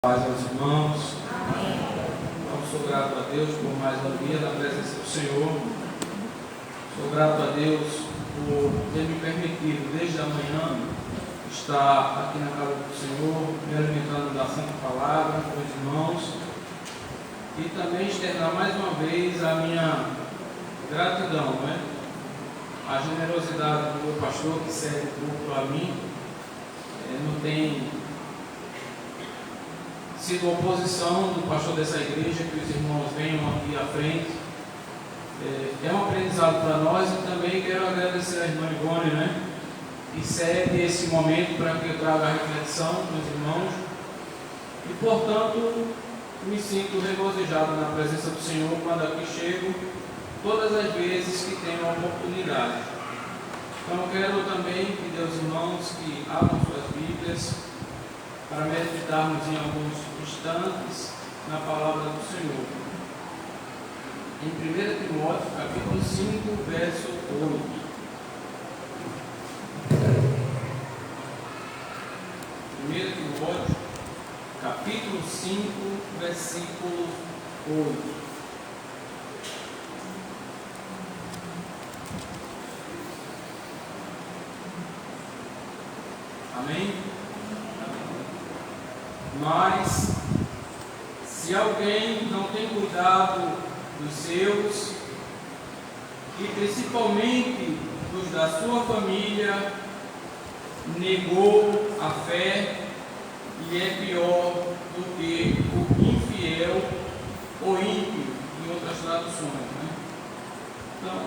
Paz aos irmãos. Amém. Eu sou grato a Deus por mais um dia na presença do Senhor. Sou grato a Deus por ter me permitido desde a manhã estar aqui na casa do Senhor, me alimentando da Santa Palavra com os irmãos e também externar mais uma vez a minha gratidão, a generosidade do meu pastor que serve o culto a mim. Não tem sido oposição do pastor dessa igreja que os irmãos venham aqui à frente. É um aprendizado para nós e também quero agradecer à irmã Ivone, que cede esse momento para que eu traga a reflexão com os irmãos e, portanto, me sinto regozijado na presença do Senhor quando aqui chego, todas as vezes que tenho a oportunidade. Então, quero também pedir aos irmãos que abram suas Bíblias para meditarmos em alguns instantes na palavra do Senhor. Em 1 Timóteo, capítulo 5, verso 8. 1 Timóteo, capítulo 5, versículo 8. Amém? Mas, se alguém não tem cuidado dos seus, e principalmente dos da sua família, negou a fé e é pior do que o infiel ou ímpio, em outras traduções. Então,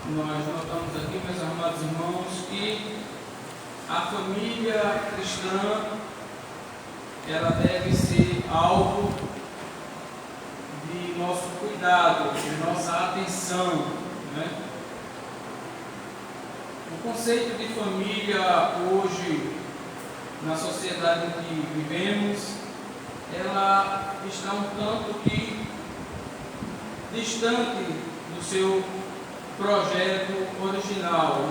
nós notamos aqui, meus amados irmãos, que a família cristã, ela deve ser alvo de nosso cuidado, de nossa atenção. O conceito de família hoje, na sociedade em que vivemos, ela está um tanto que distante do seu projeto original.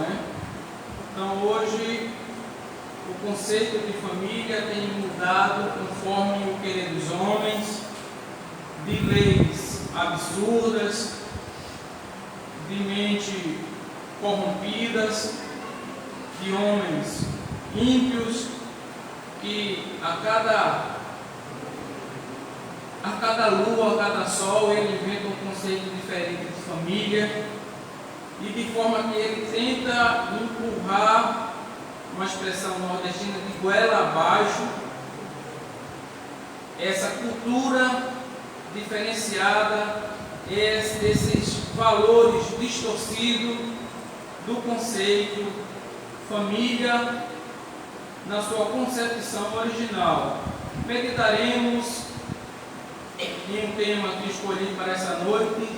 Então hoje o conceito de família tem mudado conforme o querer dos homens, de leis absurdas, de mente corrompidas, de homens ímpios que a cada lua, a cada sol, ele inventa um conceito diferente de família e de forma que ele tenta empurrar, uma expressão nordestina, de goela abaixo, essa cultura diferenciada, desses valores distorcidos do conceito família na sua concepção original. Meditaremos em um tema que escolhi para essa noite: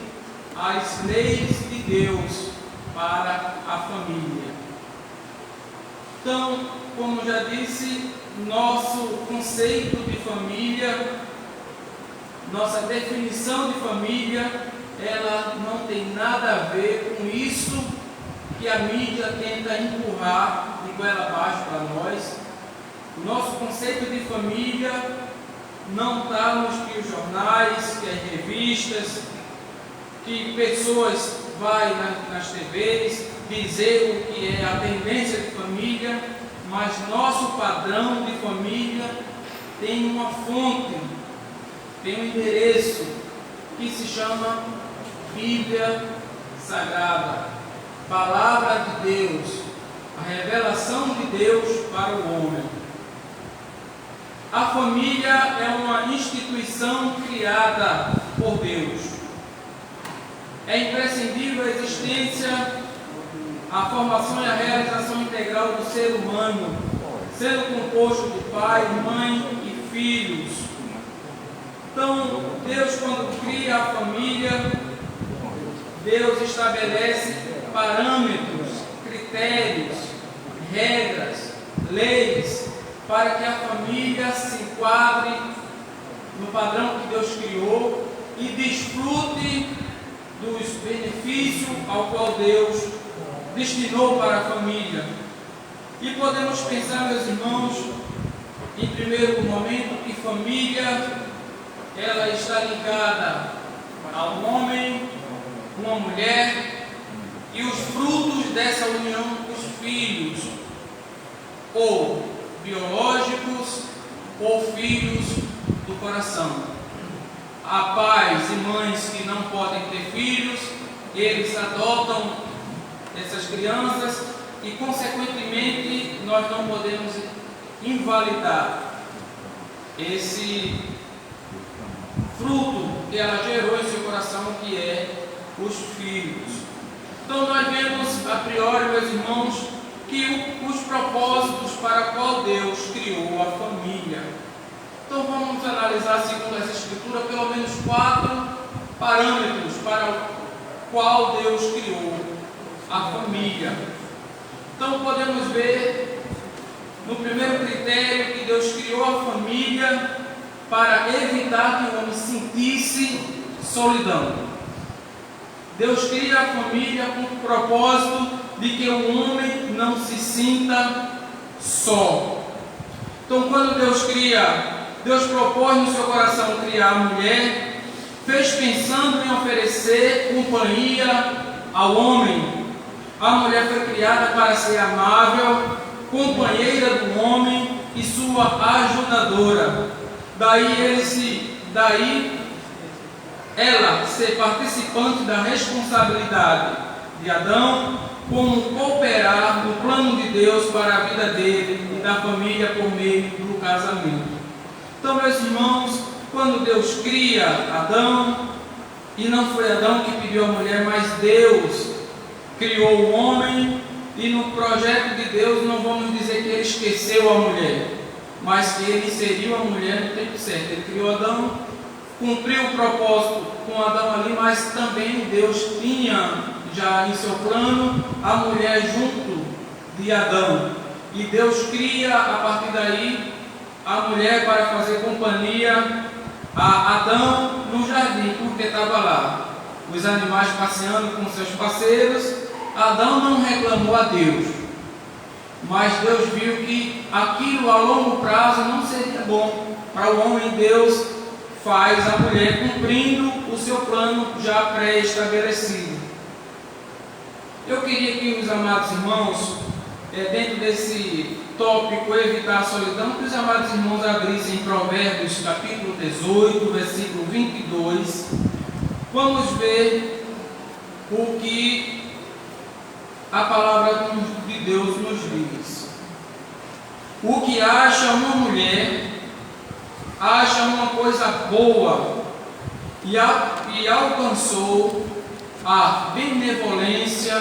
as leis de Deus para a família. Então, como já disse, nosso conceito de família, nossa definição de família, ela não tem nada a ver com isso que a mídia tenta empurrar de goela abaixo para nós. O nosso conceito de família não está nos que os jornais, que as revistas, que pessoas vai nas TVs dizer o que é a tendência de família, mas nosso padrão de família tem uma fonte, tem um endereço que se chama Bíblia Sagrada, Palavra de Deus, a revelação de Deus para o homem. A família é uma instituição criada por Deus. É imprescindível a existência, a formação e a realização integral do ser humano, sendo composto de pai, mãe e filhos. Então, Deus, quando cria a família, Deus estabelece parâmetros, critérios, regras, leis, para que a família se enquadre no padrão que Deus criou e desfrute dos benefícios ao qual Deus destinou para a família. E podemos pensar, meus irmãos, em primeiro momento, que família ela está ligada ao homem, uma mulher, e os frutos dessa união, os filhos, ou biológicos, ou filhos do coração. Há pais e mães que não podem ter filhos, eles adotam essas crianças e, consequentemente, nós não podemos invalidar esse fruto que ela gerou em seu coração, que é os filhos. Então nós vemos a priori, meus irmãos, que os propósitos para qual Deus criou a família. Então vamos analisar, segundo essa escritura, pelo menos 4 parâmetros para o qual Deus criou a família. Então podemos ver no primeiro critério que Deus criou a família para evitar que o homem sentisse solidão. Deus cria a família com o propósito de que o homem não se sinta só. Então, quando Deus cria, Deus propôs no seu coração criar a mulher, fez pensando em oferecer companhia ao homem. A mulher foi criada para ser amável, companheira do homem e sua ajudadora. Daí ela ser participante da responsabilidade de Adão, como cooperar no plano de Deus para a vida dele e da família por meio do casamento. Então, meus irmãos, quando Deus cria Adão, e não foi Adão que pediu a mulher, mas Deus criou o homem, e no projeto de Deus não vamos dizer que ele esqueceu a mulher, mas que ele inseriu a mulher no tempo certo. Ele criou Adão, cumpriu o propósito com Adão ali, mas também Deus tinha já em seu plano a mulher junto de Adão. E Deus cria a partir daí a mulher para fazer companhia a Adão no jardim, porque estava lá os animais passeando com seus parceiros. Adão não reclamou a Deus, mas Deus viu que aquilo a longo prazo não seria bom para o homem. Deus faz a mulher cumprindo o seu plano já pré-estabelecido. Eu queria que os amados irmãos, dentro desse tópico evitar a solidão, que os amados irmãos abrissem em Provérbios capítulo 18, versículo 22. Vamos ver o que a palavra de Deus nos diz. O que acha uma mulher, acha uma coisa boa e alcançou a benevolência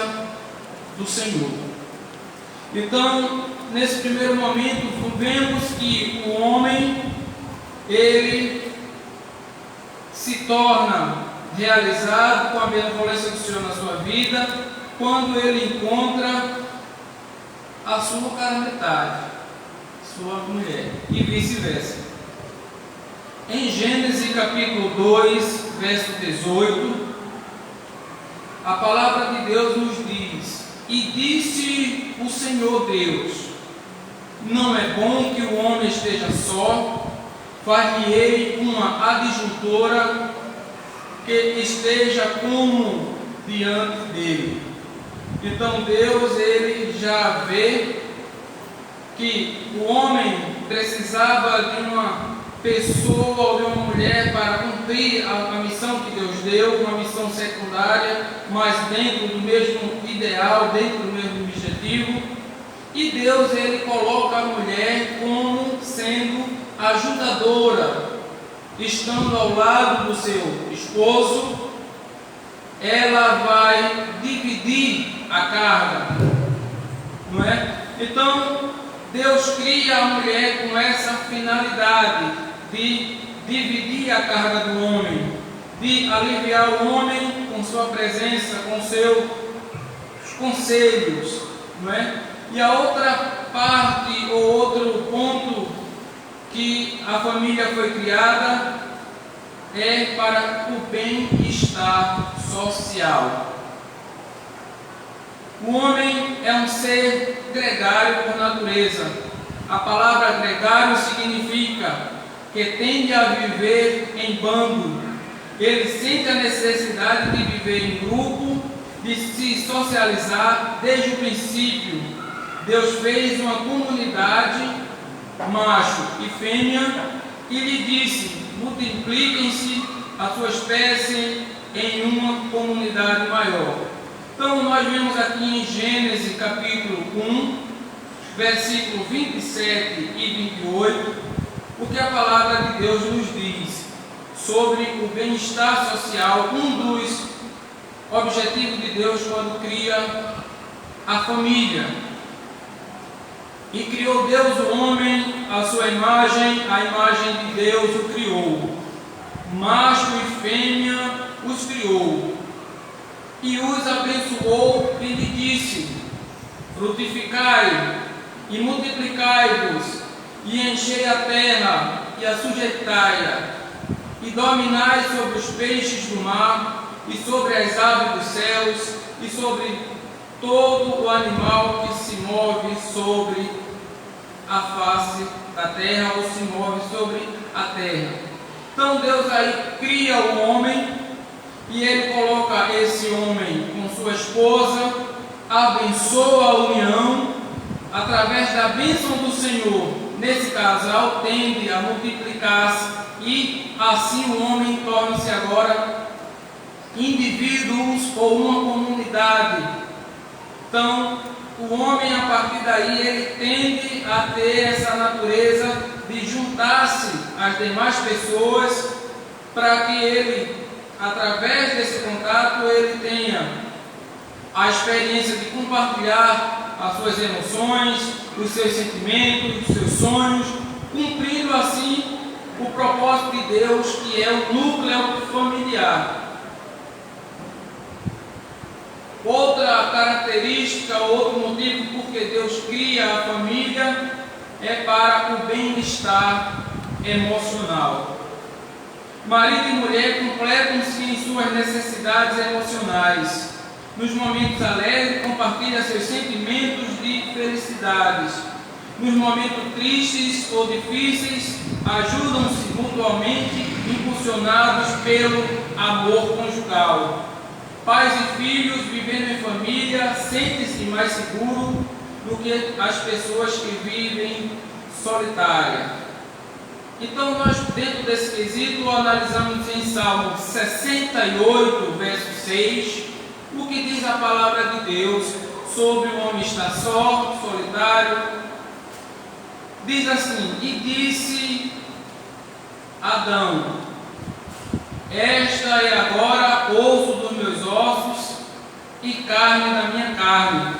do Senhor. Então, nesse primeiro momento, vemos que o homem, ele se torna realizado com a benevolência do Senhor na sua vida, quando ele encontra a sua cara metade, sua mulher, e vice-versa. Em Gênesis capítulo 2, verso 18, a palavra de Deus nos diz: e disse o Senhor Deus, não é bom que o homem esteja só, far-lhe-ei uma adjuntora que esteja como diante dele. Então Deus, ele já vê que o homem precisava de uma pessoa ou de uma mulher para cumprir a missão que Deus deu, uma missão secundária, mas dentro do mesmo ideal, dentro do mesmo objetivo. E Deus, ele coloca a mulher como sendo ajudadora, estando ao lado do seu esposo. Ela vai dividir a carga, não é? Então Deus cria a mulher com essa finalidade de dividir a carga do homem, de aliviar o homem com sua presença, com seus conselhos, não é? E a outra parte ou outro ponto que a família foi criada é para o bem-estar social. O homem é um ser gregário por natureza. A palavra gregário significa significa que tende a viver em bando. Ele sente a necessidade de viver em grupo, de se socializar desde o princípio. Deus fez uma comunidade, macho e fêmea, e lhe disse: multipliquem-se a sua espécie em uma comunidade maior. Então nós vemos aqui em Gênesis capítulo 1, versículo 27 e 28, o que a palavra de Deus nos diz sobre o bem-estar social, um dos objetivos de Deus quando cria a família. E criou Deus o homem à sua imagem, a imagem de Deus o criou. Macho e fêmea os criou. E os abençoou e lhe disse: frutificai e multiplicai-vos, e enchei a terra e a sujeitai-a, e dominai sobre os peixes do mar, e sobre as aves dos céus, e sobre todo o animal que se move sobre a face da terra, ou se move sobre a terra. Então Deus aí cria o homem, e Ele coloca esse homem com sua esposa, abençoa a união, através da bênção do Senhor, nesse casal tende a multiplicar-se, e assim o homem torna-se agora indivíduos ou uma comunidade. Então, o homem, a partir daí, ele tende a ter essa natureza de juntar-se às demais pessoas, para que ele, através desse contato, ele tenha a experiência de compartilhar as suas emoções, os seus sentimentos, os seus sonhos, cumprindo assim o propósito de Deus, que é o núcleo familiar. Outra característica, outro motivo porque Deus cria a família é para o bem-estar emocional. Marido e mulher completam-se em suas necessidades emocionais. Nos momentos alegres, compartilham seus sentimentos de felicidades. Nos momentos tristes ou difíceis, ajudam-se mutuamente, impulsionados pelo amor conjugal. Pais e filhos vivendo em família sentem-se mais seguros do que as pessoas que vivem solitárias. Então nós, dentro desse quesito, analisamos em Salmo 68, verso 6, o que diz a palavra de Deus sobre o homem estar só, solitário. Diz assim: e disse Adão: esta é agora osso dos meus ossos e carne da minha carne,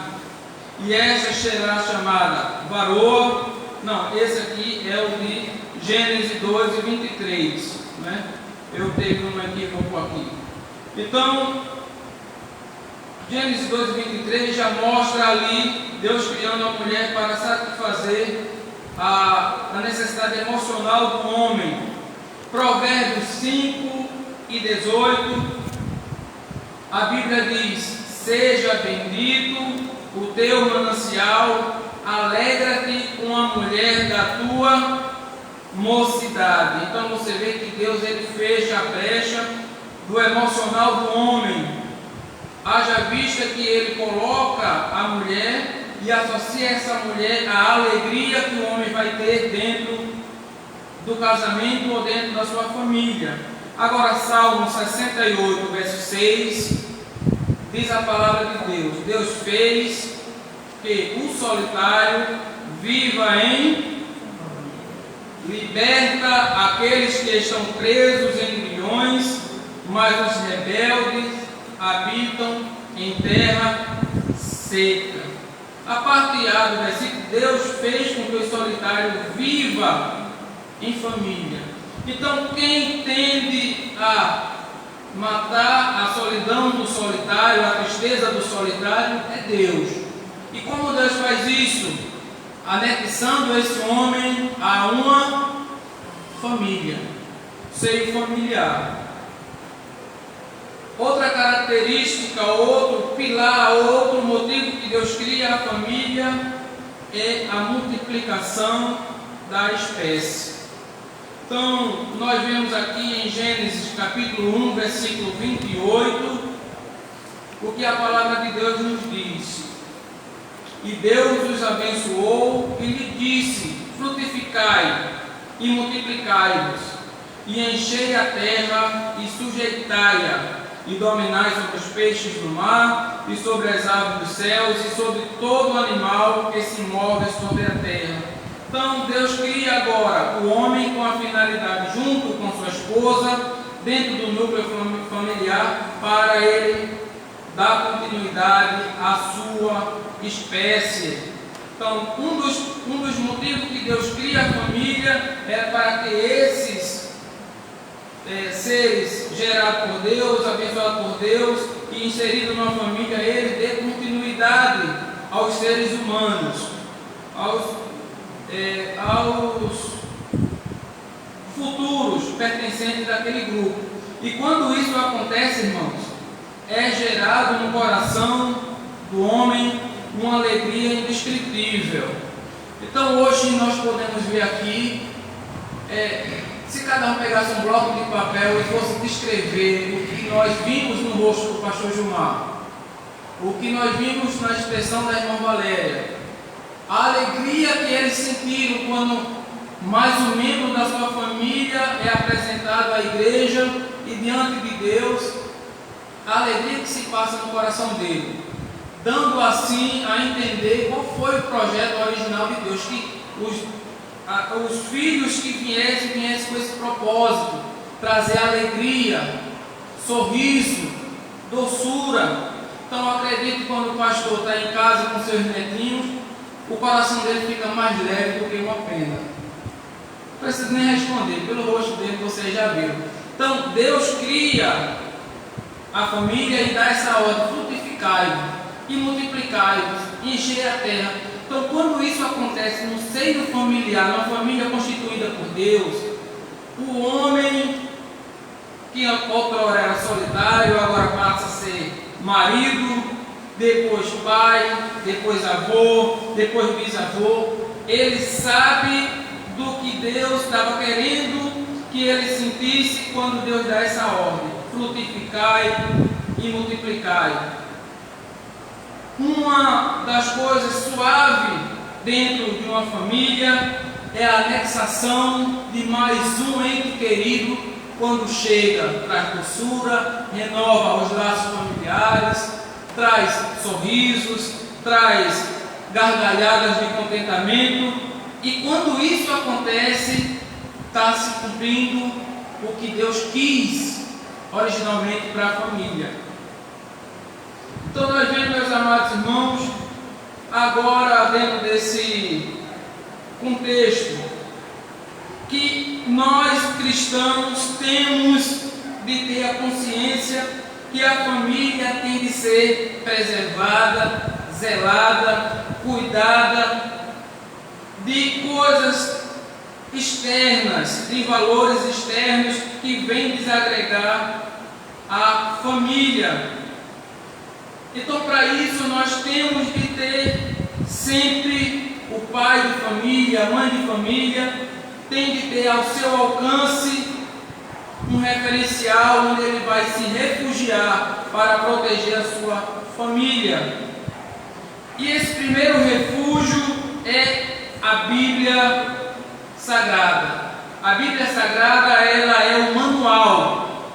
e esta será chamada varoa. Não, esse aqui é o de Gênesis 12, 23, né? Eu tenho um equívoco aqui. Então, Gênesis 12, 23 já mostra ali Deus criando a mulher para satisfazer a necessidade emocional do homem. Provérbios 5 e 18, a Bíblia diz: seja bendito o teu manancial, alegra-te com a mulher da tua mocidade. Então você vê que Deus, ele fecha a brecha do emocional do homem, haja vista que ele coloca a mulher e associa essa mulher à alegria que o homem vai ter dentro do casamento ou dentro da sua família. Agora, Salmo 68, verso 6, diz a palavra de Deus: Deus fez que o solitário viva em, liberta aqueles que estão presos em grilhões, mas os rebeldes habitam em terra seca. A parte A do versículo: Deus fez com que o solitário viva em família. Então, quem tende a matar a solidão do solitário, a tristeza do solitário, é Deus. E como Deus faz isso? Anexando esse homem a uma família, seio familiar. Outra característica, outro pilar, outro motivo que Deus cria a família é a multiplicação da espécie. Então, nós vemos aqui em Gênesis capítulo 1, versículo 28, o que a palavra de Deus nos diz. E Deus os abençoou e lhe disse: frutificai e multiplicai-vos, e enchei a terra e sujeitai-a, e dominai sobre os peixes do mar, e sobre as aves dos céus, e sobre todo animal que se move sobre a terra. Então Deus cria agora o homem com a finalidade, junto com sua esposa, dentro do núcleo familiar, para ele dar continuidade à sua espécie. Então, um dos motivos que Deus cria a família é para que esses seres gerados por Deus, abençoados por Deus e inseridos numa família, ele dê continuidade aos seres humanos, aos futuros pertencentes daquele grupo. E quando isso acontece, irmãos, é gerado no coração do homem uma alegria indescritível. Então hoje nós podemos ver aqui, se cada um pegasse um bloco de papel e fosse descrever o que nós vimos no rosto do pastor Gilmar, o que nós vimos na expressão da irmã Valéria, a alegria que eles sentiram quando mais um membro da sua família é apresentado à igreja e diante de Deus, a alegria que se passa no coração dele, dando assim a entender qual foi o projeto original de Deus, que os filhos que viessem com esse propósito, trazer alegria, sorriso, doçura. Então eu acredito que quando o pastor está em casa com seus netinhos, o coração dele fica mais leve do que uma pena. Não preciso nem responder, pelo rosto dele vocês já viram. Então Deus cria a família e dá essa ordem: frutificai-vos e multiplicai-vos, encher a terra. Então, quando isso acontece no seio familiar, numa família constituída por Deus, o homem que outrora era solitário, agora passa a ser marido, depois pai, depois avô, depois bisavô. Ele sabe do que Deus estava querendo que ele sentisse quando Deus dá essa ordem: frutificai e multiplicai. Uma das coisas suaves dentro de uma família é a anexação de mais um ente querido. Quando chega, traz doçura, renova os laços familiares, traz sorrisos, traz gargalhadas de contentamento. E quando isso acontece, está se cumprindo o que Deus quis originalmente para a família. Então nós vemos, meus amados irmãos, agora dentro desse contexto, que nós cristãos temos de ter a consciência que a família tem de ser preservada, zelada, cuidada de coisas externas, de valores externos que vêm desagregar a família. Então, para isso, nós temos de ter sempre o pai de família, a mãe de família, tem de ter ao seu alcance um referencial onde ele vai se refugiar para proteger a sua família. E esse primeiro refúgio é a Bíblia Sagrada. A Bíblia Sagrada, ela é o manual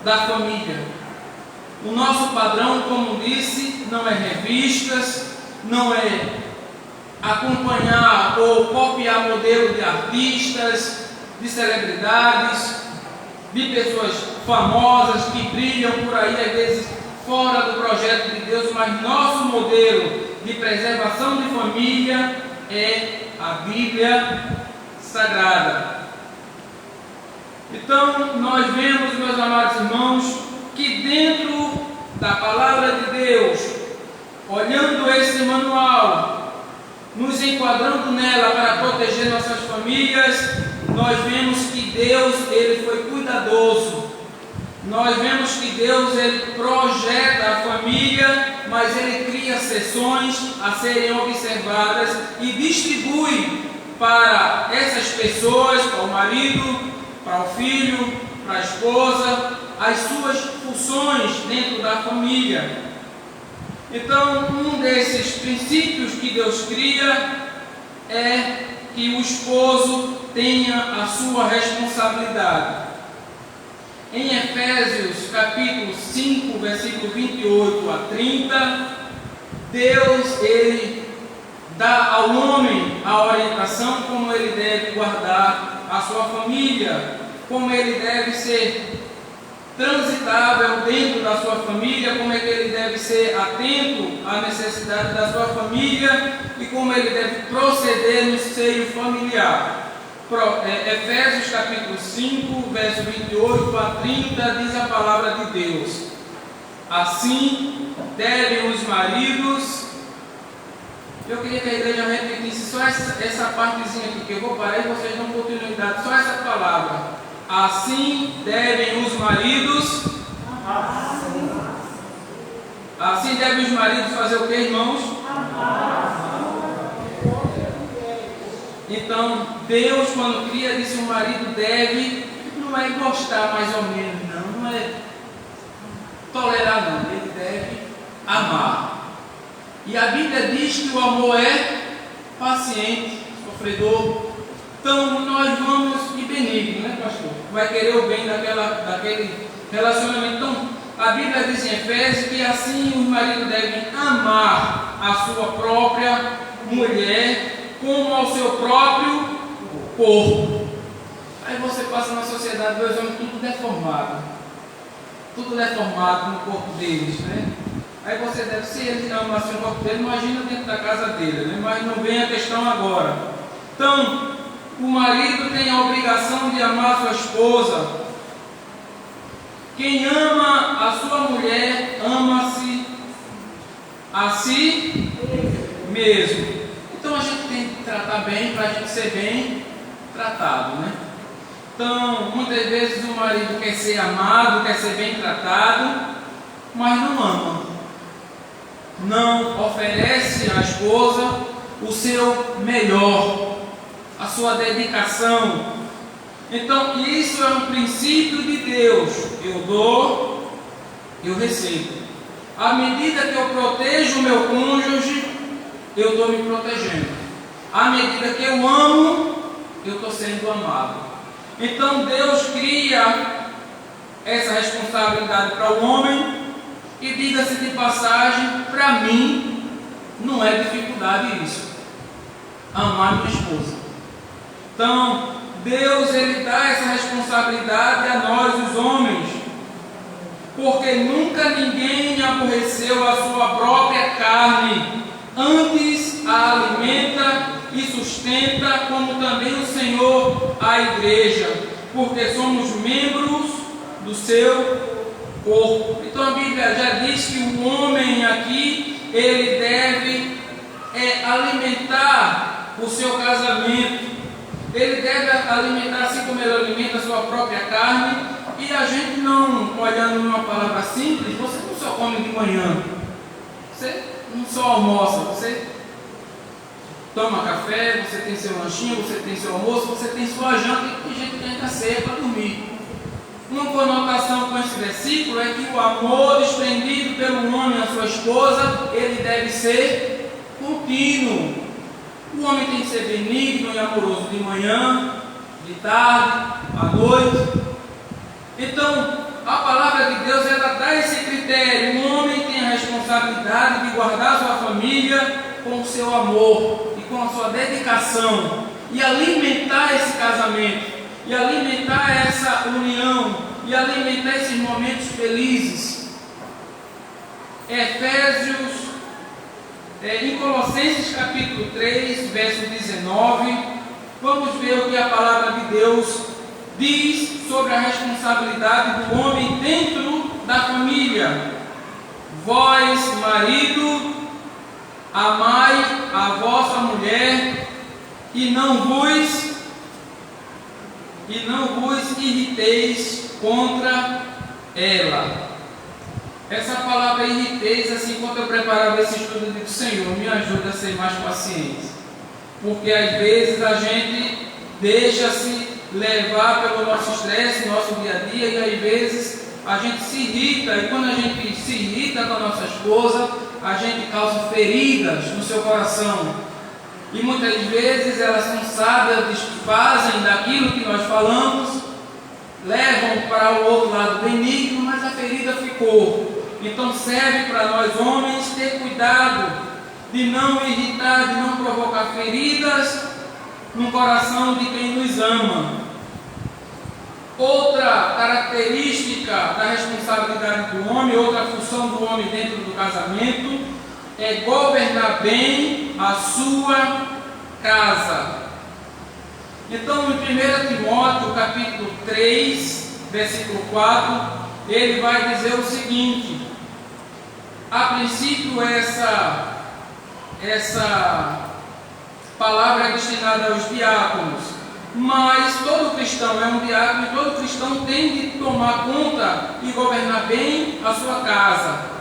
da família. O nosso padrão, como disse, não é revistas, não é acompanhar ou copiar modelo de artistas, de celebridades, de pessoas famosas que brilham por aí, às vezes fora do projeto de Deus, mas nosso modelo de preservação de família é a Bíblia Sagrada. Então, nós vemos, meus amados irmãos, que dentro da palavra de Deus, olhando esse manual, nos enquadrando nela para proteger nossas famílias, nós vemos que Deus, ele foi cuidadoso. Nós vemos que Deus, ele projeta a família, mas ele cria sessões a serem observadas e distribui para essas pessoas, para o marido, para o filho, para a esposa, as suas funções dentro da família. Então, um desses princípios que Deus cria é que o esposo tenha a sua responsabilidade. Em Efésios capítulo 5, versículo 28 a 30, Deus, ele dá ao homem a orientação como ele deve guardar a sua família, como ele deve ser transitável dentro da sua família, como é que ele deve ser atento à necessidade da sua família e como ele deve proceder no seio familiar. Efésios capítulo 5, verso 28 a 30, diz a palavra de Deus: assim devem os maridos. Eu queria que a igreja repetisse só essa partezinha aqui, que eu vou parar e vocês dão continuidade, só essa palavra. Assim devem os maridos. Assim devem os maridos fazer o que, irmãos? Então, Deus, quando cria, disse: o marido deve, não é gostar mais ou menos, não é tolerar, não, ele deve amar. E a Bíblia diz que o amor é paciente, sofredor. Então, nós vamos de benigno, né, pastor? Vai querer o bem daquele relacionamento. Então, a Bíblia diz em Efésios que assim os maridos devem amar a sua própria mulher como ao seu próprio corpo. Aí você passa na sociedade, vê os homens tudo deformado no corpo deles, né? Aí você deve, se ele ama assim o corpo dele, imagina dentro da casa dele, né? Mas não vem a questão agora. Então, o marido tem a obrigação de amar sua esposa. Quem ama a sua mulher, ama-se a si mesmo. Então a gente tem que tratar bem para a gente ser bem tratado, né? Então, muitas vezes o marido quer ser amado, quer ser bem tratado, mas não ama. Não oferece à esposa o seu melhor, a sua dedicação. Então, isso é um princípio de Deus. Eu dou, eu recebo. À medida que eu protejo o meu cônjuge, eu estou me protegendo. À medida que eu amo, eu estou sendo amado. Então Deus cria essa responsabilidade para o homem. E diga-se de passagem, para mim não é dificuldade isso, amar minha esposa. Então Deus, ele dá essa responsabilidade a nós, os homens, porque nunca ninguém aborreceu a sua própria carne, antes a alimenta e sustenta, como também o Senhor a igreja, porque somos membros do seu corpo. Então a Bíblia já diz que o homem aqui, ele deve alimentar o seu casamento, ele deve alimentar assim como ele alimenta a sua própria carne. E a gente não, olhando numa palavra simples, você não só come de manhã, você não só almoça, você toma café, você tem seu lanchinho, você tem seu almoço, você tem sua janta, e tem gente que ainda ceia para dormir. Uma conotação com esse versículo é que o amor desprendido pelo homem à sua esposa, ele deve ser contínuo. O homem tem que ser benigno e amoroso de manhã, de tarde, à noite. Então, a palavra de Deus, ela dá esse critério. O homem tem a responsabilidade de guardar sua família com o seu amor e com a sua dedicação, e alimentar esse casamento, e alimentar essa união, e alimentar esses momentos felizes. Em Colossenses capítulo 3, verso 19, vamos ver o que a palavra de Deus diz sobre a responsabilidade do homem dentro da família. Vós, marido, amai a vossa mulher e não vos irriteis contra ela. Essa palavra irriteis, assim, quando eu preparava esse estudo, eu digo: Senhor, me ajuda a ser mais paciente. porque às vezes a gente deixa-se levar pelo nosso estresse, nosso dia a dia, e às vezes a gente se irrita, e quando a gente se irrita com a nossa esposa, a gente causa feridas no seu coração. E muitas vezes elas não sábias, fazem daquilo que nós falamos, levam para o outro lado benigno, mas a ferida ficou. Então serve para nós homens ter cuidado de não irritar, de não provocar feridas no coração de quem nos ama. Outra característica da responsabilidade do homem, outra função do homem dentro do casamento, é governar bem a sua casa. Então, em 1 Timóteo, capítulo 3, versículo 4, ele vai dizer o seguinte: a princípio essa palavra é destinada aos diáconos, mas todo cristão é um diácono e todo cristão tem de tomar conta e governar bem a sua casa.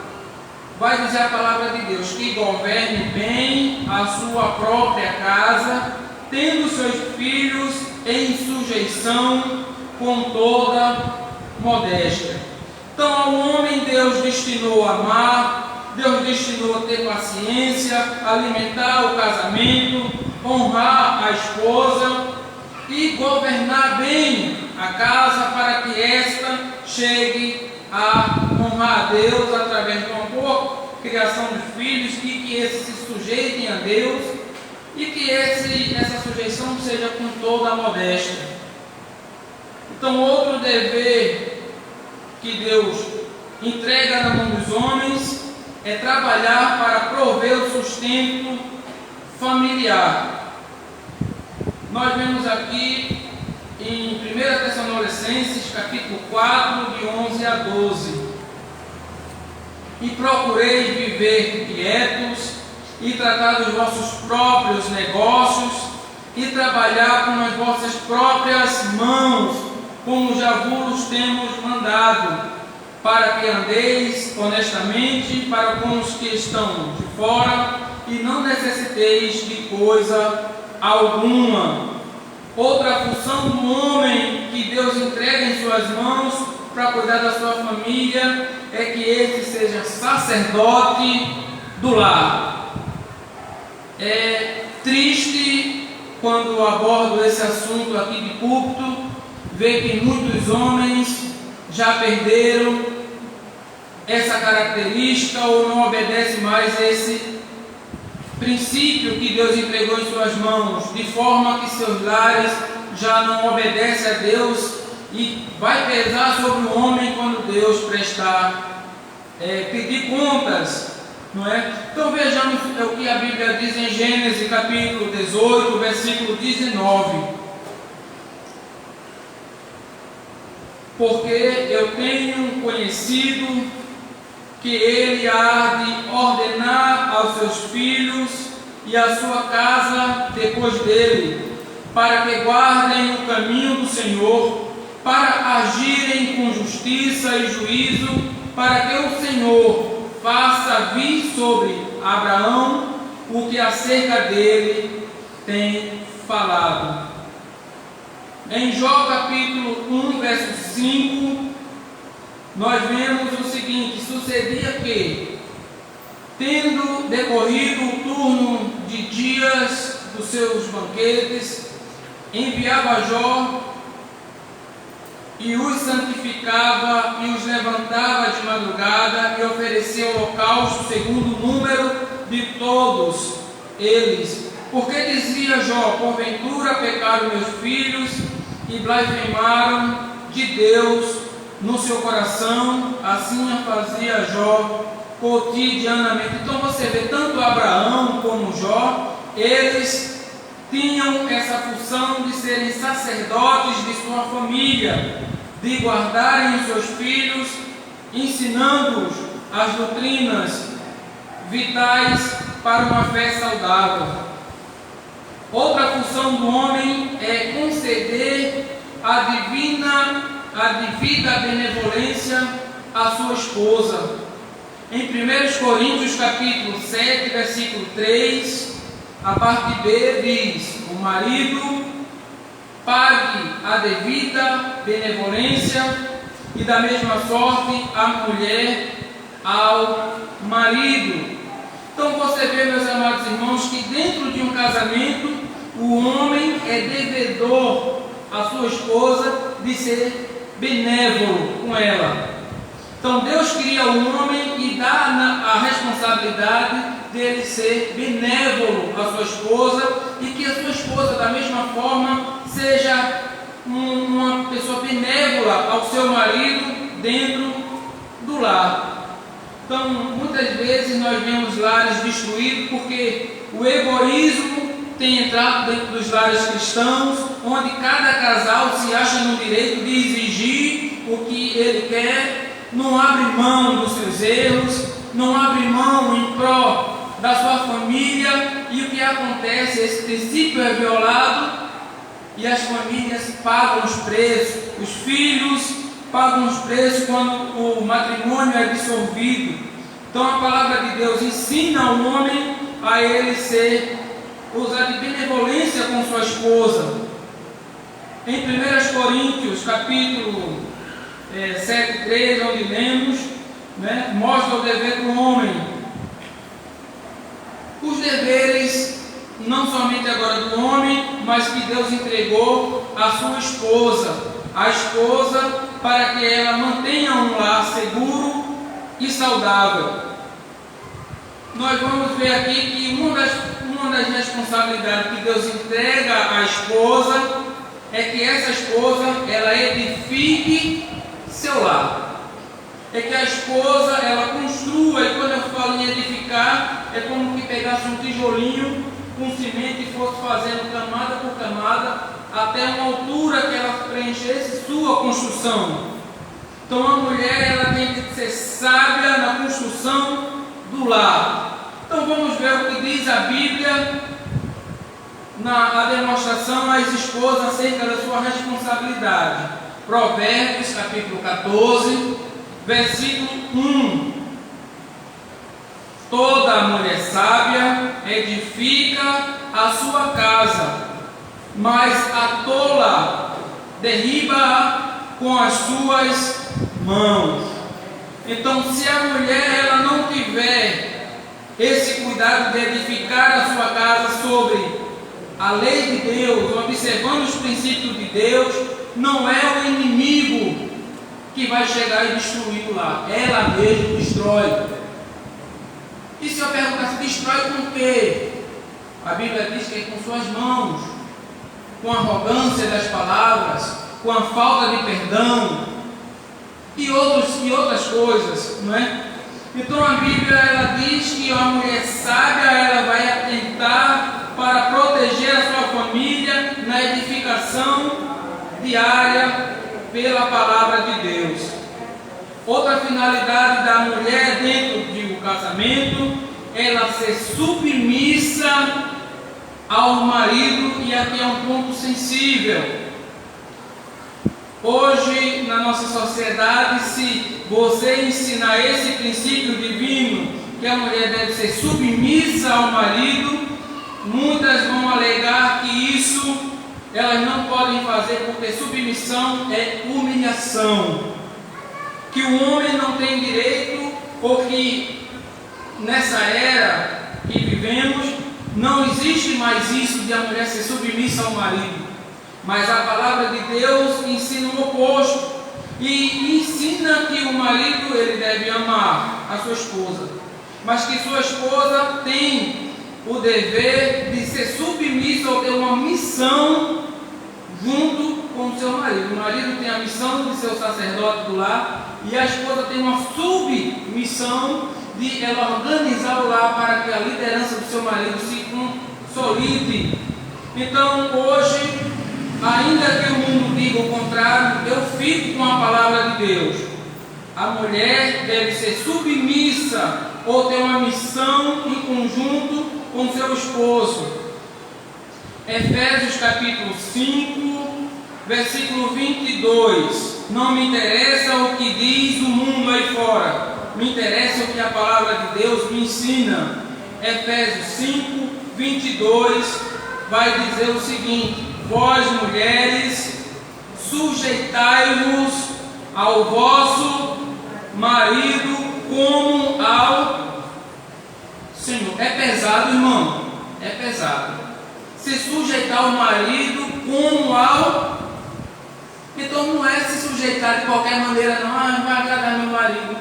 Vai dizer a palavra de Deus que governe bem a sua própria casa, tendo seus filhos em sujeição com toda modéstia. Então, ao homem Deus destinou a amar, Deus destinou a ter paciência, alimentar o casamento, honrar a esposa e governar bem a casa para que esta chegue a honrar a Deus através de uma boa criação de filhos, e que esses se sujeitem a Deus, e que essa sujeição seja com toda a modéstia. Então, outro dever que Deus entrega na mão dos homens é trabalhar para prover o sustento familiar. Nós vemos aqui em 1 Tessalonicenses, capítulo 4, de 11 a 12. E procureis viver quietos, e tratar dos vossos próprios negócios, e trabalhar com as vossas próprias mãos, como já vos temos mandado, para que andeis honestamente para com os que estão de fora, e não necessiteis de coisa alguma. Outra função do homem que Deus entrega em suas mãos para cuidar da sua família é que ele seja sacerdote do lar. É triste quando abordo esse assunto aqui de púlpito, ver que muitos homens já perderam essa característica ou não obedecem mais esse princípio que Deus entregou em suas mãos, de forma que seus lares já não obedecem a Deus, e vai pesar sobre o homem quando Deus pedir contas, não é? Então vejamos o que a Bíblia diz em Gênesis capítulo 18, versículo 19. Porque eu tenho conhecido que ele há de ordenar aos seus filhos e à sua casa depois dele, para que guardem o caminho do Senhor, para agirem com justiça e juízo, para que o Senhor faça vir sobre Abraão o que acerca dele tem falado. Em Jó capítulo 1, verso 5, nós vemos o seguinte: sucedia que, tendo decorrido o turno de dias dos seus banquetes, enviava Jó e os santificava e os levantava de madrugada e oferecia holocausto segundo o número de todos eles. Porque dizia Jó: porventura pecaram meus filhos e blasfemaram de Deus no seu coração. Assim fazia Jó cotidianamente. Então você vê, tanto Abraão como Jó, eles tinham essa função de serem sacerdotes de sua família, de guardarem os seus filhos, ensinando-os as doutrinas vitais para uma fé saudável. Outra função do homem é conceder a devida benevolência à sua esposa. Em 1 Coríntios capítulo 7, versículo 3, A parte B diz: o marido pague a devida benevolência, e da mesma sorte a mulher ao marido. Então você vê, meus amados irmãos, que dentro de um casamento o homem é devedor à sua esposa de ser benévolo com ela. Então Deus cria o homem e dá a responsabilidade dele ser benévolo à sua esposa, e que a sua esposa da mesma forma seja uma pessoa benévola ao seu marido dentro do lar. Então muitas vezes nós vemos lares destruídos porque o egoísmo tem entrado dentro dos lares cristãos, onde cada casal se acha no direito de exigir o que ele quer, não abre mão dos seus erros, não abre mão em prol da sua família, e o que acontece? Esse princípio é violado e as famílias pagam os preços, os filhos pagam os preços quando o matrimônio é dissolvido. Então a palavra de Deus ensina o homem a ele usar de benevolência com sua esposa. Em 1 Coríntios, capítulo 7:3, onde lemos, mostra o dever do homem. Os deveres, não somente agora do homem, mas que Deus entregou à sua esposa. A esposa, para que ela mantenha um lar seguro e saudável. Nós vamos ver aqui que uma das responsabilidades que Deus entrega à esposa é que essa esposa, ela edifique seu lar. É que a esposa, ela construa, e quando eu falo em edificar, é como que pegasse um tijolinho com cimento e fosse fazendo camada por camada, até uma altura que ela preenchesse sua construção. Então a mulher, ela tem que ser sábia na construção do lar. Então vamos ver o que diz a Bíblia na demonstração às esposas acerca da sua responsabilidade. Provérbios capítulo 14, versículo 1. Toda mulher sábia edifica a sua casa, mas a tola derriba-a com as suas mãos. Então, se a mulher ela não tiver esse cuidado de edificar a sua casa sobre a lei de Deus, observando os princípios de Deus, não é o inimigo que vai chegar e destruir o lar, ela mesma destrói. E se eu perguntar, se destrói com o quê? A Bíblia diz que é com suas mãos, com a arrogância das palavras, com a falta de perdão e outras coisas, não é? Então a Bíblia ela diz que a mulher sábia ela vai atentar para proteger a sua família na edificação diária pela palavra de Deus. Outra finalidade da mulher dentro do casamento, ela ser submissa ao marido, e aqui é um ponto sensível. Hoje, na nossa sociedade, se você ensinar esse princípio divino, que a mulher deve ser submissa ao marido, muitas vão alegar que isso elas não podem fazer, porque submissão é humilhação, que o homem não tem direito, ou que nessa era que vivemos não existe mais isso de a mulher ser submissa ao marido. Mas a palavra de Deus ensina o oposto, e ensina que o marido ele deve amar a sua esposa, mas que sua esposa tem o dever de ser submissa ou ter uma missão junto com o seu marido. O marido tem a missão de ser o sacerdote do lar, e a esposa tem uma submissão de ela organizar o lar para que a liderança do seu marido se consolide. Então hoje, ainda que o mundo diga o contrário, eu fico com a palavra de Deus. A mulher deve ser submissa ou ter uma missão em conjunto com seu esposo. Efésios capítulo 5, versículo 22. Não me interessa o que diz o mundo aí fora, me interessa o que a palavra de Deus me ensina. Efésios 5, 22, vai dizer o seguinte: vós mulheres, sujeitai-vos ao vosso marido como ao Senhor. É pesado, irmão, é pesado. Se sujeitar ao marido como ao... Então não é se sujeitar de qualquer maneira, não. Ah, vai agradar meu marido,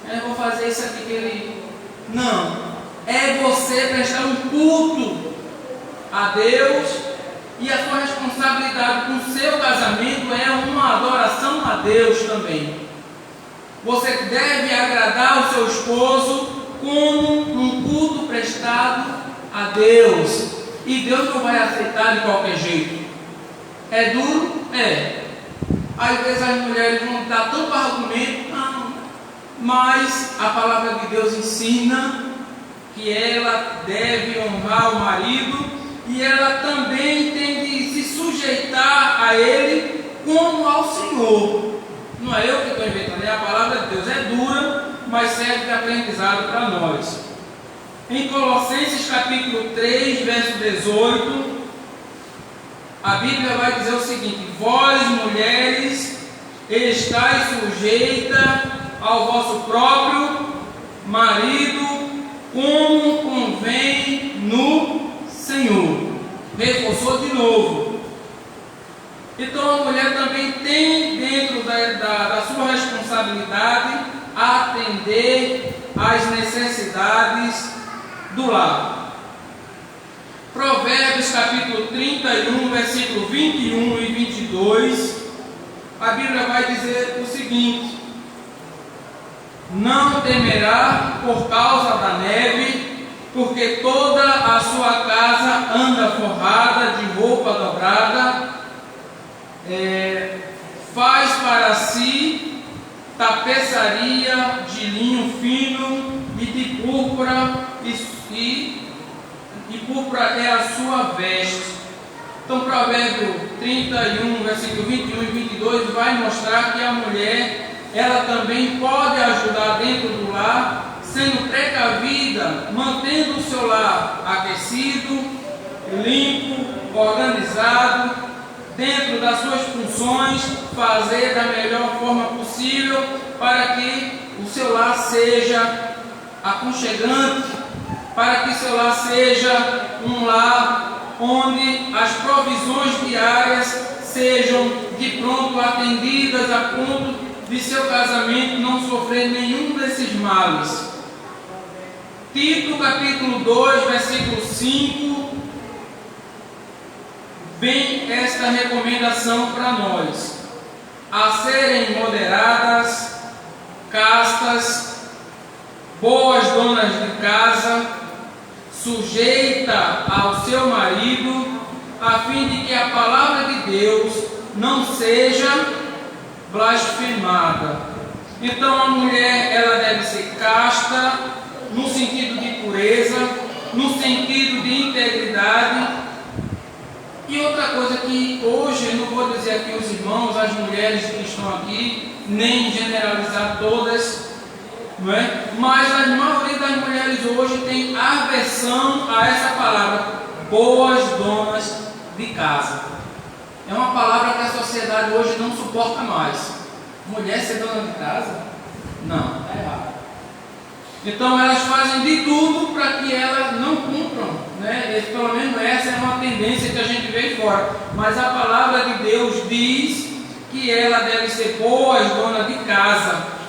eu vou fazer isso aqui que ele... Não, é você prestar um culto a Deus, e a sua responsabilidade com o seu casamento é uma adoração a Deus também. Você deve agradar o seu esposo como um culto prestado a Deus, e Deus não vai aceitar de qualquer jeito. É duro? É. Às vezes as mulheres vão dar tanto argumento, não, mas a palavra de Deus ensina que ela deve honrar o marido, e ela também tem de se sujeitar a ele como ao Senhor. Não é eu que estou inventando, é a palavra de Deus. É dura, mas serve de aprendizado para nós. Em Colossenses capítulo 3, verso 18, a Bíblia vai dizer o seguinte: vós mulheres estáis sujeita ao vosso próprio marido, como convém no Senhor. Reforçou de novo. Então a mulher também tem dentro da sua responsabilidade atender às necessidades do lar. Provérbios capítulo 31, versículo 21 e 22, a Bíblia vai dizer o seguinte: não temerá por causa da neve, porque toda a sua casa anda forrada de roupa dobrada, faz para si tapeçaria de linho fino e de púrpura, e púrpura é a sua veste. Então, Provérbio 31, versículo 21 e 22 vai mostrar que a mulher, ela também pode ajudar dentro do lar, sendo precavida, mantendo o seu lar aquecido, limpo, organizado, dentro das suas funções, fazer da melhor forma possível para que o seu lar seja aconchegante, para que o seu lar seja um lar onde as provisões diárias sejam de pronto atendidas, a ponto de seu casamento não sofrer nenhum desses males. Tito capítulo 2, versículo 5, vem esta recomendação para nós: a serem moderadas, castas, boas donas de casa, sujeita ao seu marido, a fim de que a palavra de Deus não seja blasfemada. Então a mulher, ela deve ser casta, no sentido de pureza, no sentido de integridade. E outra coisa que hoje, não vou dizer aqui os irmãos, as mulheres que estão aqui, nem generalizar todas, não é? Mas a maioria das mulheres hoje tem aversão a essa palavra, boas donas de casa. É uma palavra que a sociedade hoje não suporta mais. Mulher ser dona de casa? Não, está errado. Então elas fazem de tudo para que elas não cumpram, né? Pelo menos essa é uma tendência que a gente vê fora. Mas a palavra de Deus diz que ela deve ser boa dona de casa.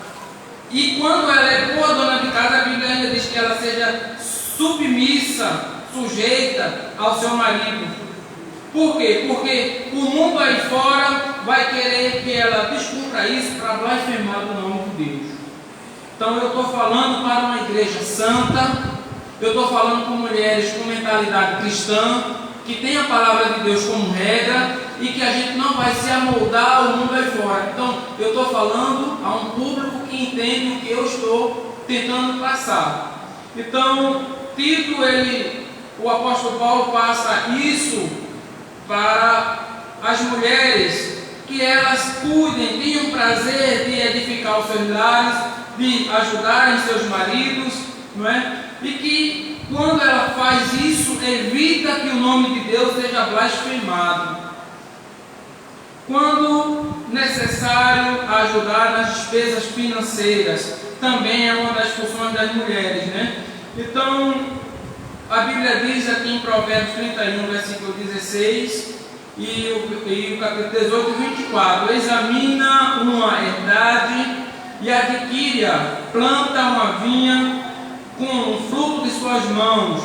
E quando ela é boa dona de casa, a Bíblia ainda diz que ela seja submissa, sujeita ao seu marido. Por quê? Porque o mundo aí fora vai querer que ela descumpra isso para blasfemar o nome de Deus. Então eu estou falando para uma igreja santa, eu estou falando com mulheres com mentalidade cristã, que tem a palavra de Deus como regra e que a gente não vai se amoldar ao mundo aí fora. Então eu estou falando a um público que entende o que eu estou tentando passar. Então Tito, o apóstolo Paulo passa isso para as mulheres, que elas cuidem, tenham prazer de edificar os seus lares, de ajudarem seus maridos, não é? E que quando ela faz isso, evita que o nome de Deus seja blasfemado. Quando necessário, ajudar nas despesas financeiras, também é uma das funções das mulheres, né? Então, a Bíblia diz aqui em Provérbios 31, versículo 16 e o capítulo 18 e 24: examina uma herdade e adquire-a, planta uma vinha com o fruto de suas mãos,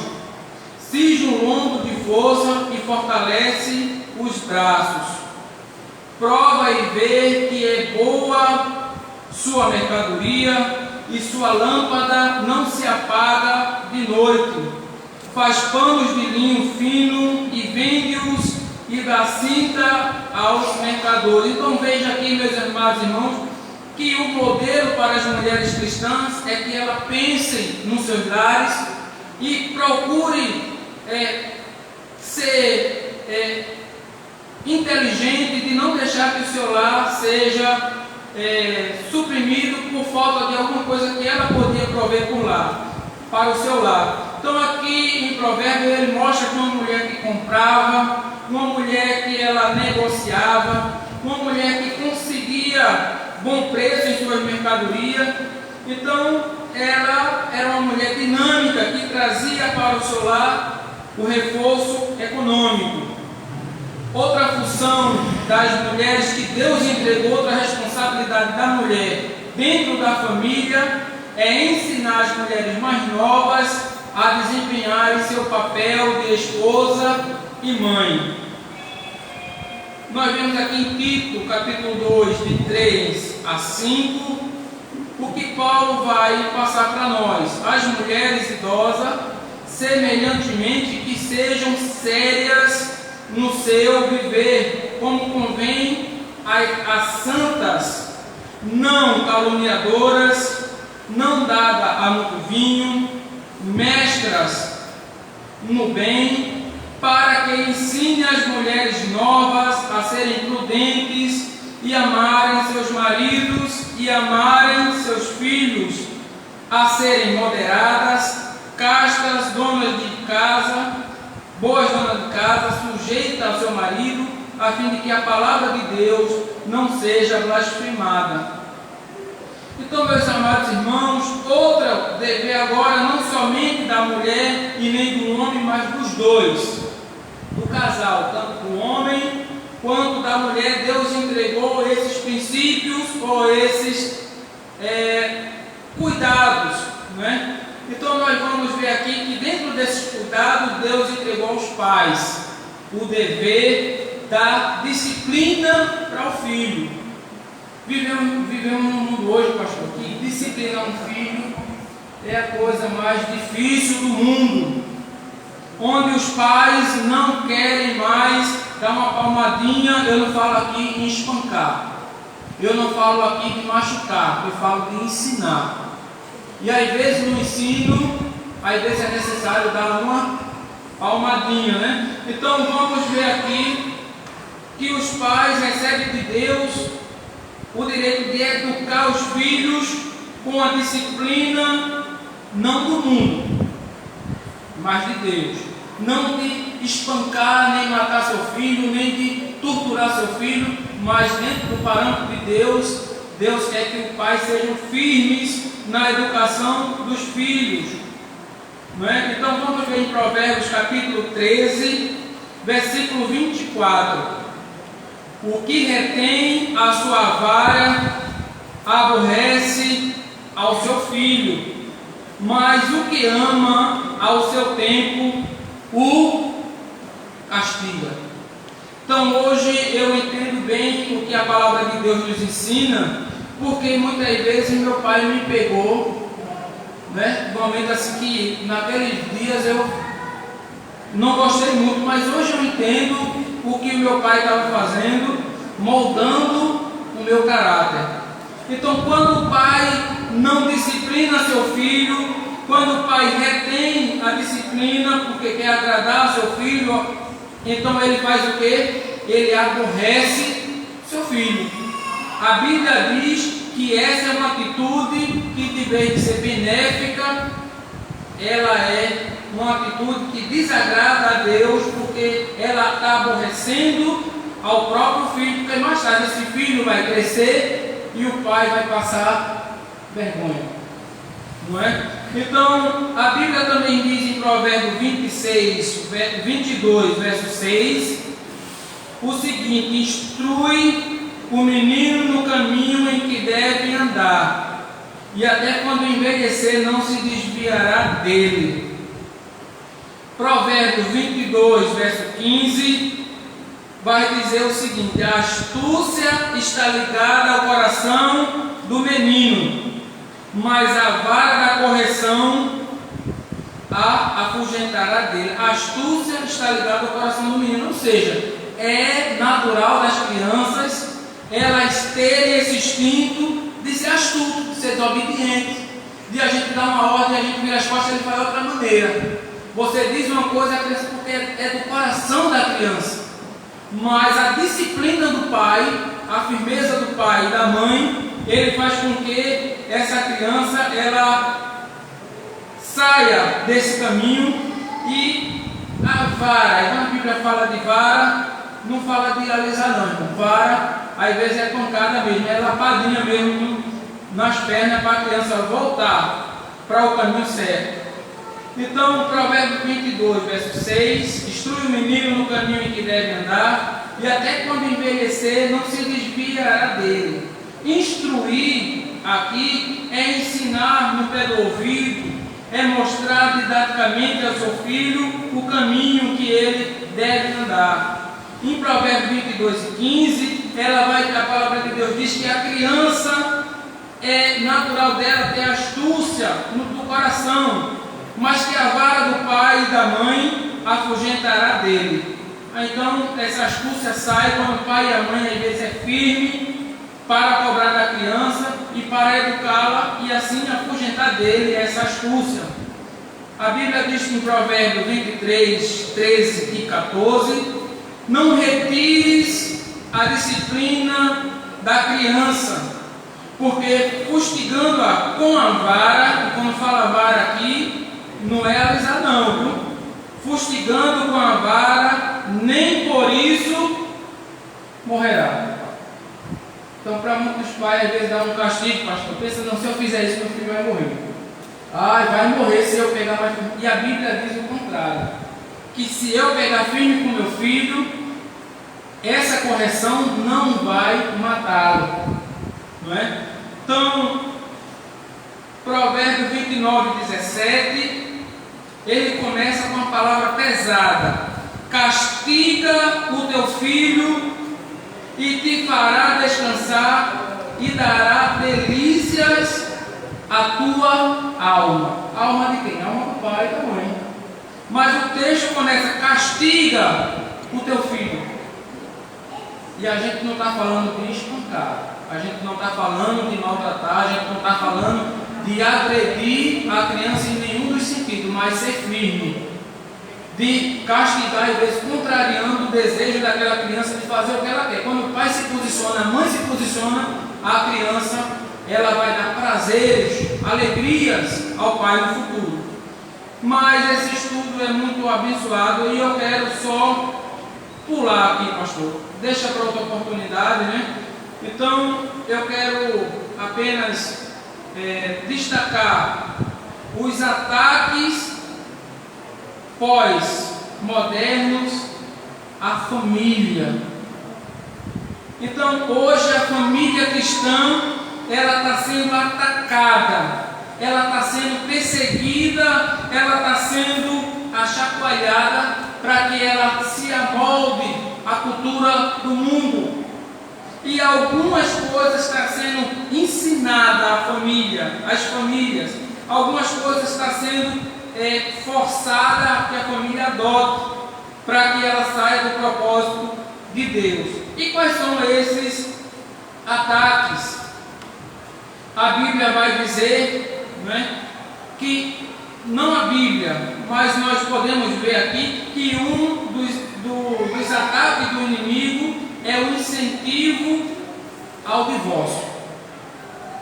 cinge o lombo de força e fortalece os braços. Prova e vê que é boa sua mercadoria e sua lâmpada não se apaga de noite. Faz panos de linho fino e vende-os e dá cinta aos mercadores. Então veja aqui, meus amados irmãos, que o modelo para as mulheres cristãs é que elas pensem nos seus lares e procurem ser inteligente de não deixar que o seu lar seja suprimido por falta de alguma coisa que ela podia prover por lá, para o seu lar. Então aqui em Provérbios ele mostra que uma mulher que comprava, uma mulher que ela negociava, uma mulher que conseguia bom preço em suas mercadorias. Então ela era uma mulher dinâmica que trazia para o seu lar o reforço econômico. Outra função das mulheres que Deus entregou, outra responsabilidade da mulher dentro da família, é ensinar as mulheres mais novas a desempenharem seu papel de esposa e mãe. Nós vemos aqui em Tito, capítulo 2, de 3 a 5, o que Paulo vai passar para nós. As mulheres idosas, semelhantemente, que sejam sérias no seu viver, como convém às santas, não caluniadoras, não dada a muito vinho, mestras no bem, para que ensine as mulheres novas a serem prudentes e amarem seus maridos e amarem seus filhos, a serem moderadas, castas, donas de casa, boas donas de casa, sujeitas ao seu marido, a fim de que a palavra de Deus não seja blasfemada. Então, meus amados irmãos, outra dever agora não somente da mulher e nem do homem, mas dos dois, do casal, tanto do homem quanto da mulher. Deus entregou esses princípios ou esses cuidados, não é? Então nós vamos ver aqui que dentro desses cuidados Deus entregou aos pais o dever da disciplina para o filho. Vivemos num mundo hoje, pastor, que disciplinar um filho é a coisa mais difícil do mundo, onde os pais não querem mais dar uma palmadinha. Eu não falo aqui em espancar, eu não falo aqui de machucar, eu falo de ensinar. E às vezes no ensino, às vezes é necessário dar uma palmadinha, né? Então vamos ver aqui que os pais recebem de Deus o direito de educar os filhos com a disciplina, não do mundo, mas de Deus. Não de espancar, nem matar seu filho, nem de torturar seu filho, mas dentro do parâmetro de Deus. Deus quer que os pais sejam firmes na educação dos filhos, não é? Então vamos ver em Provérbios capítulo 13, versículo 24: o que retém a sua vara aborrece ao seu filho, mas o que ama ao seu tempo o castiga. Então hoje eu entendo bem o que a palavra de Deus nos ensina, porque muitas vezes meu pai me pegou, né, no momento assim que naqueles dias eu não gostei muito, mas hoje eu entendo o que o meu pai estava fazendo, moldando o meu caráter. Então quando o pai não disciplina seu filho, quando o pai retém a disciplina porque quer agradar seu filho, então ele faz o quê? Ele aborrece seu filho. A Bíblia diz que essa é uma atitude que, de vez de ser benéfica, ela é uma atitude que desagrada a Deus, porque ela está aborrecendo ao próprio filho, porque mais tarde esse filho vai crescer e o pai vai passar vergonha, não é? Então, a Bíblia também diz em Provérbios 22, verso 6, o seguinte: instrui o menino no caminho em que deve andar, e até quando envelhecer não se desviará dele. Provérbios 22, verso 15, vai dizer o seguinte: a astúcia está ligada ao coração do menino, mas a vara da correção a afugentará dele. A astúcia está ligada ao coração do menino, ou seja, é natural das crianças elas terem esse instinto de ser astuto, de ser desobediente, de a gente dar uma ordem e a gente vira as costas e ele faz de outra maneira. Você diz uma coisa à criança porque é do coração da criança, mas a disciplina do pai, a firmeza do pai e da mãe, ele faz com que essa criança ela saia desse caminho. E a vara, quando a Bíblia fala de vara, não fala de alisar não, irmão. Vara, às vezes é pancada mesmo, é lapadinha mesmo nas pernas para a criança voltar para o caminho certo. Então, Provérbios 22, verso 6, instrui o menino no caminho em que deve andar, e até quando envelhecer não se desviará dele. Instruir aqui é ensinar no pé do ouvido, é mostrar didaticamente ao seu filho o caminho que ele deve andar. Em Provérbios 22, 15, a palavra de Deus diz que a criança é natural dela ter astúcia no coração, mas que a vara do pai e da mãe afugentará dele. Então, essa astúcia sai quando o pai e a mãe às vezes é firme para cobrar da criança e para educá-la e assim afugentar dele essa astúcia. A Bíblia diz em Provérbios 23, 13 e 14: não retires a disciplina da criança, porque fustigando-a com a vara, e quando fala vara aqui, não é alisar não, viu? Fustigando com a vara, nem por isso morrerá. Então, para muitos pais, às vezes dá um castigo, pastor. Pensa, não, se eu fizer isso, meu filho vai morrer. Vai morrer se eu pegar mais firme. E a Bíblia diz o contrário: que se eu pegar firme com meu filho, essa correção não vai matá-lo. Não é? Então, Provérbios 29, 17, ele começa com uma palavra pesada: castiga o teu filho e te fará descansar e dará delícias à tua alma. A alma de quem? A alma do pai e da mãe. Mas o texto começa: castiga o teu filho. E a gente não está falando de espancar, a gente não está falando de maltratar, a gente não está falando de agredir a criança em nenhum dos sentidos, mas ser firme, de castigar, às vezes contrariando o desejo daquela criança de fazer o que ela quer. Quando o pai se posiciona, a mãe se posiciona, a criança ela vai dar prazeres, alegrias ao pai no futuro. Mas esse estudo é muito abençoado e eu quero só pular aqui, pastor. Deixa para outra oportunidade, né? Então eu quero apenas destacar os ataques pós-modernos à família. Então hoje a família cristã ela está sendo atacada, ela está sendo perseguida, ela está sendo achacoalhada para que ela se amolde à cultura do mundo. E algumas coisas estão sendo ensinadas à família, às famílias, algumas coisas estão sendo forçada que a família adote para que ela saia do propósito de Deus. E quais são esses ataques? A Bíblia vai dizer, né, que não a Bíblia, mas nós podemos ver aqui que um dos ataques do inimigo é o incentivo ao divórcio.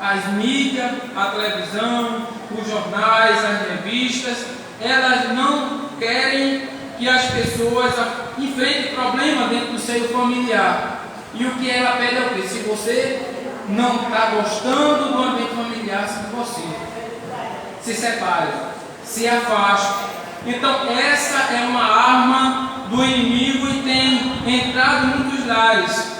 As mídias, a televisão, os jornais, as revistas, elas não querem que as pessoas enfrentem problema dentro do seio familiar. E o que ela pede é o quê? Se você não está gostando do ambiente familiar, se você se separe, se afaste. Então essa é uma arma do inimigo e tem entrado em muitos lares.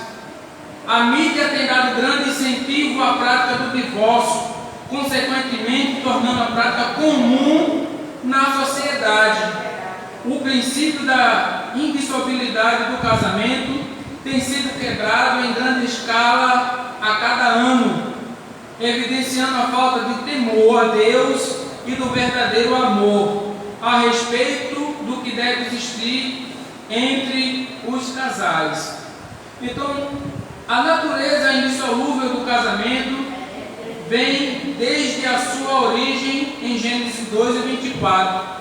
A mídia tem dado grande incentivo à prática do divórcio, consequentemente tornando a prática comum na sociedade. O princípio da indissolubilidade do casamento tem sido quebrado em grande escala a cada ano, evidenciando a falta de temor a Deus e do verdadeiro amor a respeito do que deve existir entre os casais. Então, a natureza indissolúvel do casamento vem desde a sua origem em Gênesis 2 e 24.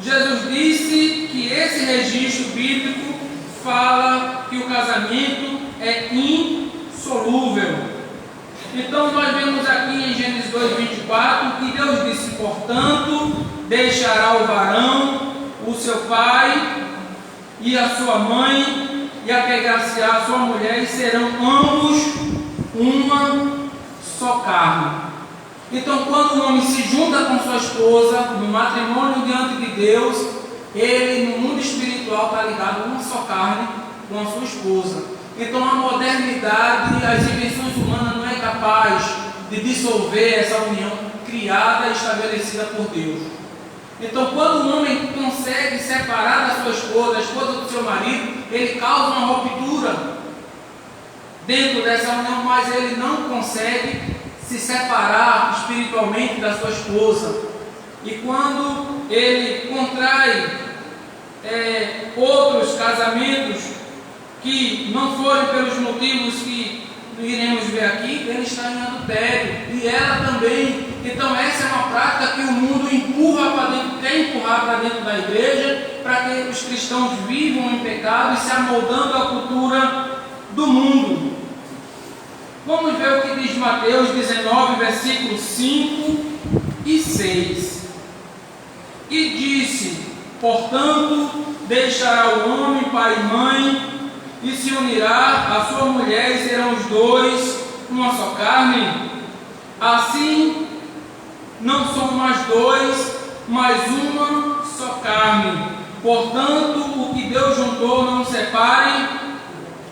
Jesus disse que esse registro bíblico fala que o casamento é insolúvel. Então nós vemos aqui em Gênesis 2, 24 que Deus disse: portanto, deixará o varão, o seu pai e a sua mãe, e apegar-se-á a sua mulher, e serão ambos uma só carne. Então, quando o homem se junta com sua esposa, no matrimônio diante de Deus, ele no mundo espiritual está ligado a uma só carne com a sua esposa. Então a modernidade, as invenções humanas não é capaz de dissolver essa união criada e estabelecida por Deus. Então quando o homem consegue separar da sua esposa, a esposa do seu marido, ele causa uma ruptura dentro dessa união, mas ele não consegue se separar espiritualmente da sua esposa. E quando ele contrai outros casamentos que não forem pelos motivos que iremos ver aqui, ele está em adultério, e ela também. Então essa é uma prática que o mundo empurra para dentro, quer empurrar para dentro da igreja, para que os cristãos vivam em pecado e se amoldando à cultura do mundo. Vamos ver o que diz Mateus 19, versículos 5 e 6. E disse: portanto, deixará o homem pai e mãe, e se unirá à sua mulher, e serão os dois uma só carne. Assim, não são mais dois, mas uma só carne. Portanto, o que Deus juntou, não separe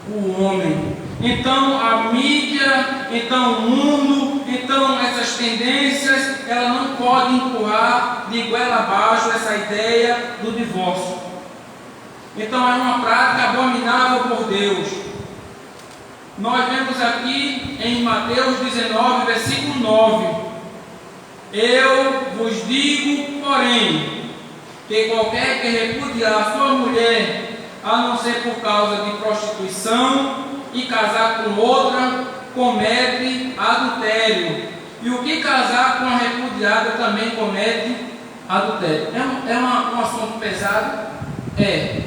o homem. Então a mídia, então o mundo, então essas tendências, ela não pode empurrar de goela abaixo essa ideia do divórcio. Então é uma prática abominável por Deus. Nós vemos aqui em Mateus 19, versículo 9: eu vos digo, porém, que qualquer que repudiar a sua mulher, a não ser por causa de prostituição, e casar com outra, comete adultério. E o que casar com a repudiada também comete adultério. É um assunto pesado? É.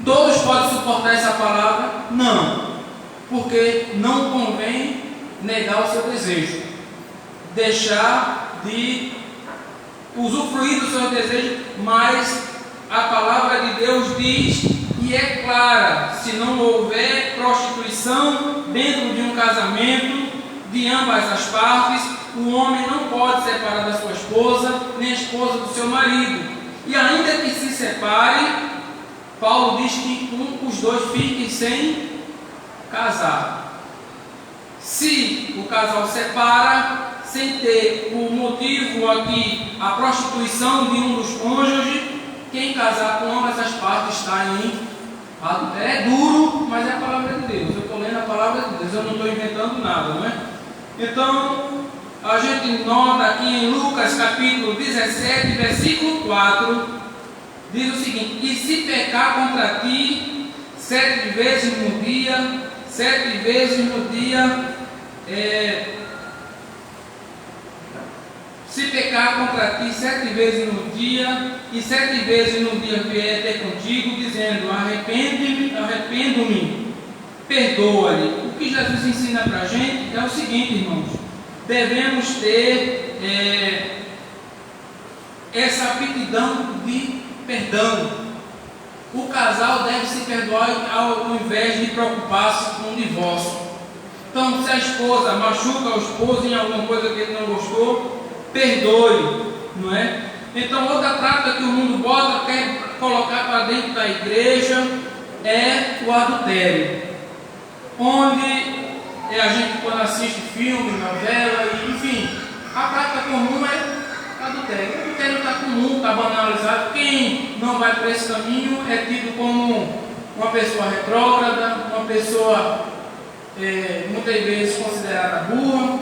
Todos podem suportar essa palavra? Não. Porque não convém negar o seu desejo. Deixar de usufruir dos seus desejos, mas a palavra de Deus diz, e é clara: se não houver prostituição dentro de um casamento de ambas as partes, o homem não pode separar da sua esposa, nem a esposa do seu marido. E ainda que se separe, Paulo diz que os dois fiquem sem casar. Se o casal separa, sem ter o motivo aqui, a prostituição de um dos cônjuges, quem casar com ambas as partes está em adultério. É duro, mas é a palavra de Deus. Eu estou lendo a palavra de Deus, eu não estou inventando nada, não é? Então, a gente nota aqui em Lucas capítulo 17, versículo 4, diz o seguinte: e se pecar contra ti 7 vezes no dia, 7 vezes no dia, se pecar contra ti 7 vezes no dia, e 7 vezes no dia vier ter contigo, dizendo: arrependo-me, perdoa-lhe. O que Jesus ensina para a gente é o seguinte, irmãos: devemos ter essa aptidão de perdão. O casal deve se perdoar ao invés de preocupar-se com o divórcio. Então, se a esposa machuca o esposo em alguma coisa que ele não gostou, perdoe, não é? Então, outra prática que o mundo bota, quer colocar para dentro da igreja, é o adultério. Onde a gente, quando assiste filme, novela, enfim, a prática comum é adultério. O adultério está comum, está banalizado. Quem não vai por esse caminho é tido como uma pessoa retrógrada, uma pessoa muitas vezes considerada burra.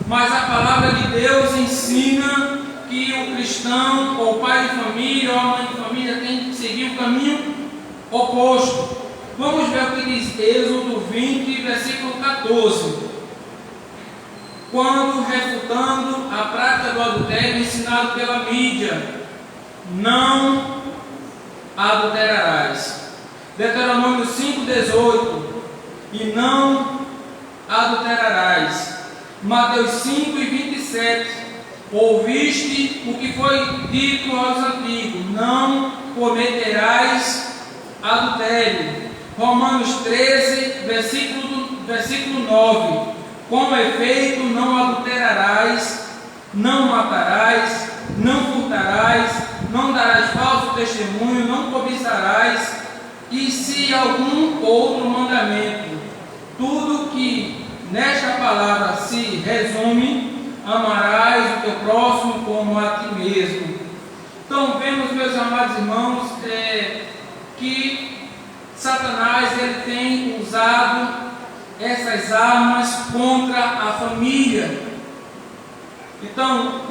Mas a palavra de Deus ensina que o cristão, ou o pai de família, ou a mãe de família, tem que seguir o caminho oposto. Vamos ver o que diz Êxodo 20, versículo 14. Quando refutando a prática do adultério ensinado pela mídia, não adulterarás. Deuteronômio 5,18, e não adulterarás. Mateus 5,27, ouviste o que foi dito aos antigos, não cometerás adultério. Romanos 13, versículo 9, com efeito não adulterarás, não matarás, não furtarás, não darás falso testemunho, não cobiçarás, e se algum outro mandamento. Tudo que nesta palavra se resume, amarás o teu próximo como a ti mesmo. Então vemos, meus amados irmãos, que Satanás ele tem usado essas armas contra a família. Então,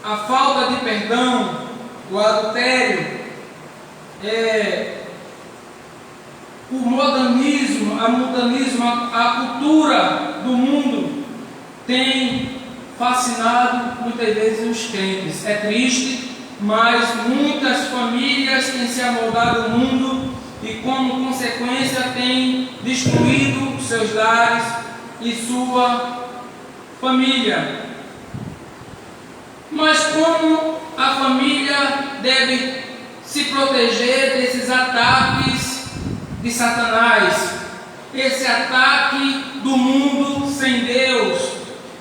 a falta de perdão, o adultério, o modernismo, a cultura do mundo tem fascinado muitas vezes os crentes. É triste, mas muitas famílias têm se amoldado ao mundo e, como consequência, têm destruído seus lares e sua família. Mas como a família deve se proteger desses ataques de Satanás? Esse ataque do mundo sem Deus,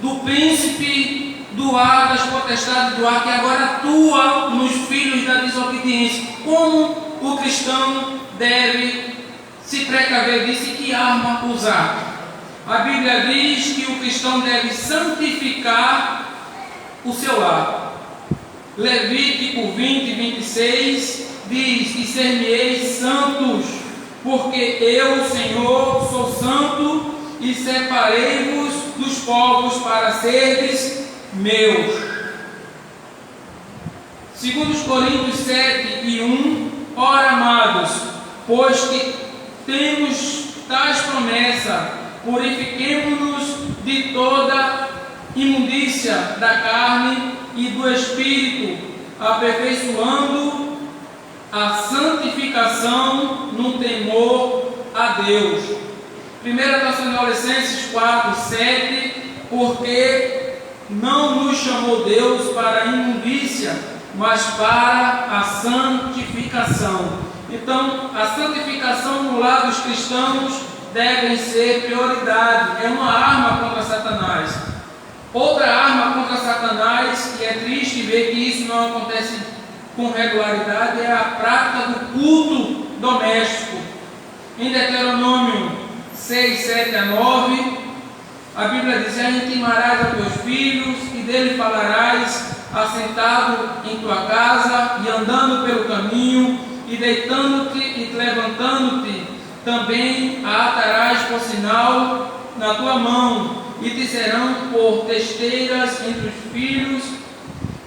do príncipe do ar, das potestades do ar, que agora atua nos filhos da desobediência. Como o cristão deve se precaver disso e que arma usar? A Bíblia diz que o cristão deve santificar o seu lar. Levítico 20, 26 diz: e ser-me-eis santos, porque eu, Senhor, sou santo, e separei-vos dos povos para seres meus. 2 Coríntios 7 e 1, ora, amados, pois que temos tais promessas, purifiquemo-nos de toda imundícia da carne e do espírito, aperfeiçoando a santificação no temor a Deus. 1 Tessalonicenses 4, 7, porque não nos chamou Deus para a imundícia, mas para a santificação. Então, a santificação no lado dos cristãos deve ser prioridade. É uma arma contra Satanás. Outra arma contra Satanás, e é triste ver que isso não acontece com regularidade, é a prática do culto doméstico. Em Deuteronômio 6, 7 a 9, a Bíblia diz: intimarás a teus filhos, e dele falarás, assentado em tua casa, e andando pelo caminho, e deitando-te e levantando-te, também a atarás por sinal na tua mão, e te serão por testeiras entre os filhos,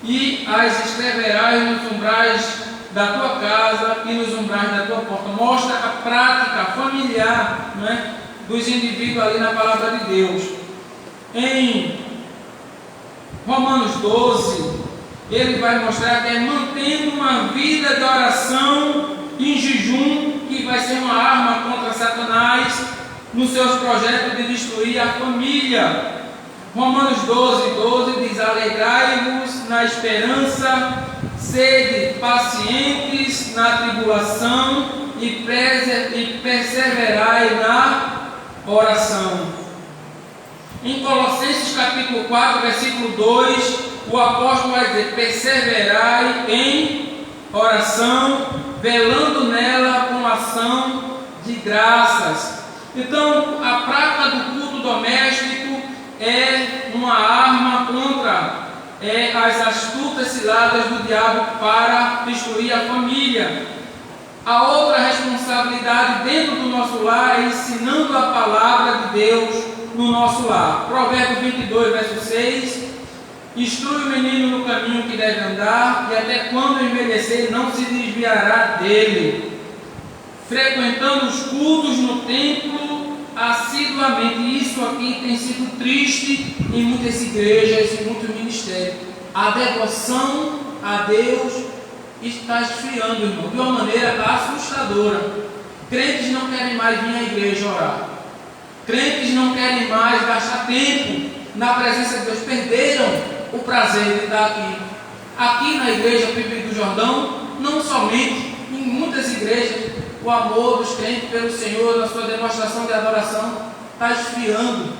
e as escreverás nos umbrais da tua casa e nos umbrais da tua porta. Mostra a prática familiar, não é, dos indivíduos ali na palavra de Deus. Em Romanos 12, ele vai mostrar que é mantendo uma vida de oração em jejum que vai ser uma arma contra Satanás nos seus projetos de destruir a família. Romanos 12, 12 diz: alegrai-vos na esperança, sede pacientes na tribulação e perseverai na oração. Em Colossenses capítulo 4, versículo 2, o apóstolo vai dizer: perseverai em oração, velando nela com ação de graças. Então, a prática do culto doméstico é uma arma contra as astutas ciladas do diabo para destruir a família. A outra responsabilidade dentro do nosso lar é ensinando a palavra de Deus no nosso lar. Provérbios 22, verso 6: instrui o menino no caminho que deve andar, e até quando envelhecer não se desviará dele. Frequentando os cultos no templo assiduamente. Isso aqui tem sido triste em muitas igrejas e muitos ministérios. A devoção a Deus está esfriando, irmão, de uma maneira assustadora. Crentes não querem mais vir à igreja orar. Crentes não querem mais gastar tempo na presença de Deus. Perderam o prazer de estar aqui. Aqui na igreja Pipe do Jordão, não somente, em muitas igrejas, o amor dos crentes pelo Senhor, na sua demonstração de adoração, está esfriando.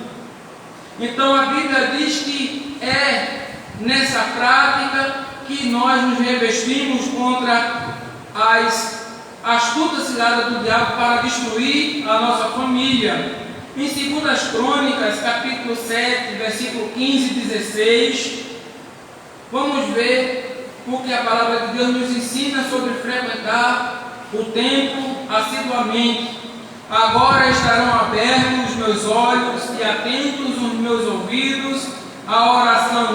Então a Bíblia diz que é nessa prática que nós nos revestimos contra as astutas ciladas do diabo para destruir a nossa família. Em 2 Crônicas, capítulo 7, versículo 15 e 16, vamos ver o que a palavra de Deus nos ensina sobre frequentar o templo assiduamente. Agora estarão abertos os meus olhos e atentos os meus ouvidos à oração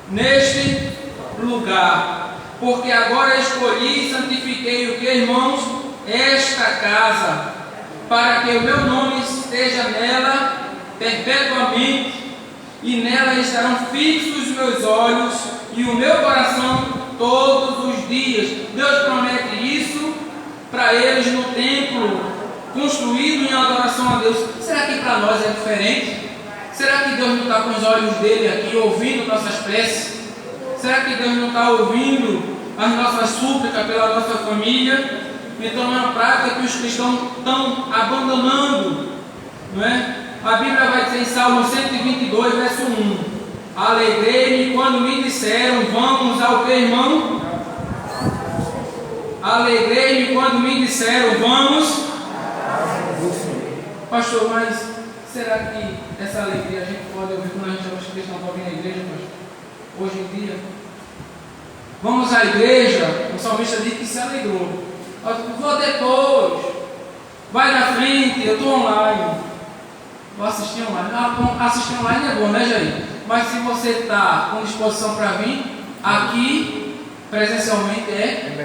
neste lugar, porque agora escolhi e santifiquei o que, irmãos? Esta casa, para que o meu nome esteja nela perpetuamente, e nela estarão fixos os meus olhos e o meu coração todos os dias. Deus promete isso para eles no templo construído em adoração a Deus. Será que para nós é diferente? Será que Deus não está com os olhos dele aqui ouvindo nossas preces? Será que Deus não está ouvindo as nossas súplicas pela nossa família? Então é uma prática que os cristãos estão abandonando, não é? A Bíblia vai dizer em Salmo 122, verso 1: alegrei-me quando me disseram, vamos ao que, irmão? Alegrei-me quando me disseram, vamos. Pastor, mas será que essa alegria a gente pode ouvir quando a gente chama os cristãos para vir à igreja, pastor? Hoje em dia, vamos à igreja, o salmista diz que se alegrou. Vou depois, vai na frente, eu estou online. Vou assistir online. Assistir online é bom, né, Jair? Mas se você está com disposição para vir, aqui presencialmente é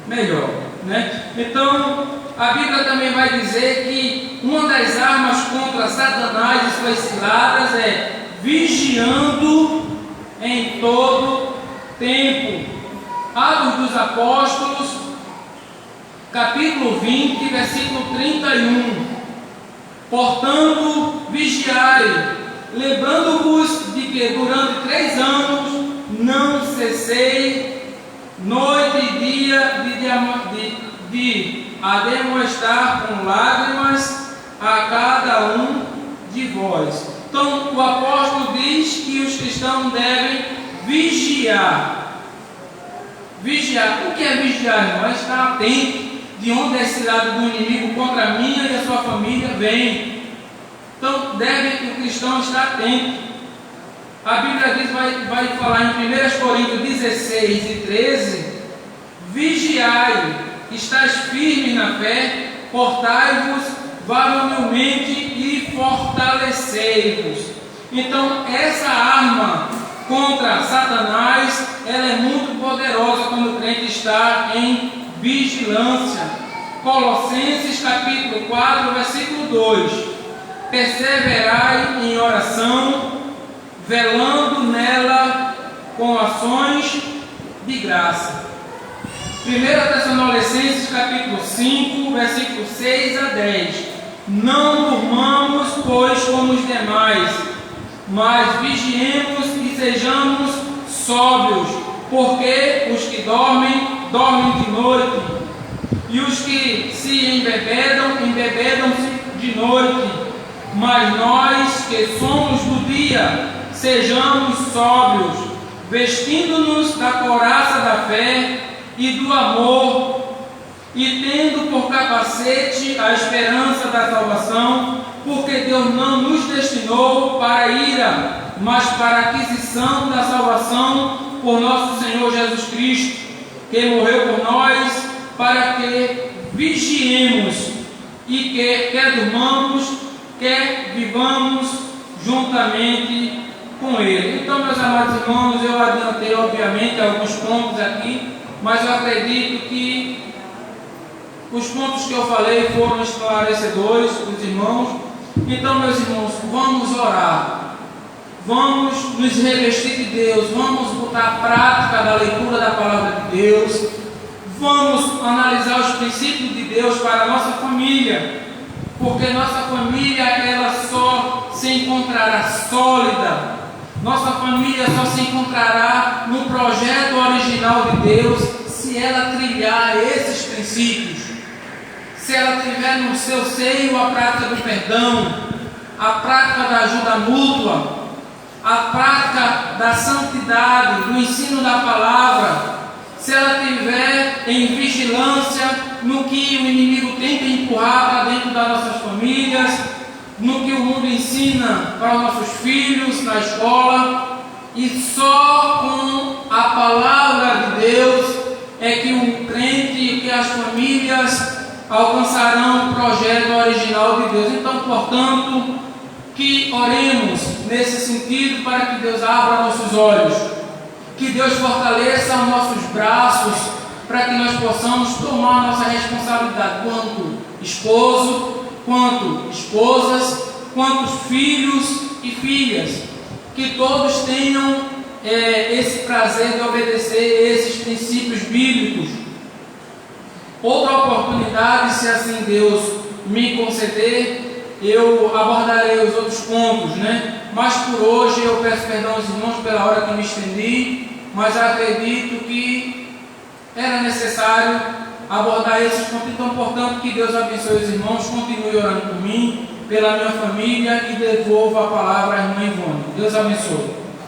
melhor, né? Então, a Bíblia também vai dizer que uma das armas contra Satanás e suas ciladas é vigiando em todo tempo. Atos dos Apóstolos, capítulo 20, versículo 31. Portanto, vigiai, lembrando-vos de que durante 3 anos não cessei, noite e dia, de ademoestar com lágrimas a cada um de vós. Então, o apóstolo diz que os cristãos devem vigiar. Vigiar. O que é vigiar, irmão? É estar atento de onde esse lado do inimigo contra a minha e a sua família vem. Então, deve o cristão estar atento. A Bíblia diz, vai falar em 1 Coríntios 16 e 13: vigiai, estáis firmes na fé, portai-vos varonilmente e fortalecei-vos. Então, essa arma contra Satanás, ela é muito poderosa quando o crente está em vigilância. Colossenses capítulo 4, versículo 2: perseverai em oração, velando nela com ações de graça. 1 Tessalonicenses capítulo 5, versículo 6 a 10: não durmamos, pois, como os demais, mas vigiemos e sejamos sóbrios, porque os que dormem, dormem de noite, e os que se embebedam, embebedam-se de noite. Mas nós que somos do dia, sejamos sóbrios, vestindo-nos da couraça da fé e do amor, e tendo por capacete a esperança da salvação, porque Deus não nos destinou para a ira, mas para a aquisição da salvação por nosso Senhor Jesus Cristo, que morreu por nós, para que vigiemos e que quer durmamos, quer vivamos juntamente com Ele. Então, meus amados irmãos, eu adiantei obviamente alguns pontos aqui, mas eu acredito que os pontos que eu falei foram esclarecedores para os irmãos. Então, meus irmãos, vamos orar, vamos nos revestir de Deus, vamos botar a prática da leitura da palavra de Deus, vamos analisar os princípios de Deus para a nossa família, porque nossa família ela só se encontrará sólida, nossa família só se encontrará no projeto original de Deus se ela trilhar esses princípios, se ela tiver no seu seio a prática do perdão, a prática da ajuda mútua, a prática da santidade, do ensino da palavra, se ela tiver em vigilância no que o inimigo tenta empurrar para dentro das nossas famílias, no que o mundo ensina para os nossos filhos na escola, e só com a palavra de Deus é que o crente e que as famílias alcançarão o projeto original de Deus. Então, portanto, que oremos nesse sentido para que Deus abra nossos olhos, que Deus fortaleça os nossos braços para que nós possamos tomar nossa responsabilidade quanto esposo, quanto esposas, quanto filhos e filhas, que todos tenham esse prazer de obedecer esses princípios bíblicos. Outra oportunidade, se assim Deus me conceder, eu abordarei os outros pontos, né? Mas por hoje eu peço perdão aos irmãos pela hora que me estendi, mas acredito que era necessário abordar esses pontos. Então, portanto, que Deus abençoe os irmãos, continue orando por mim, pela minha família, e devolva a palavra à irmã Ivone. Deus abençoe.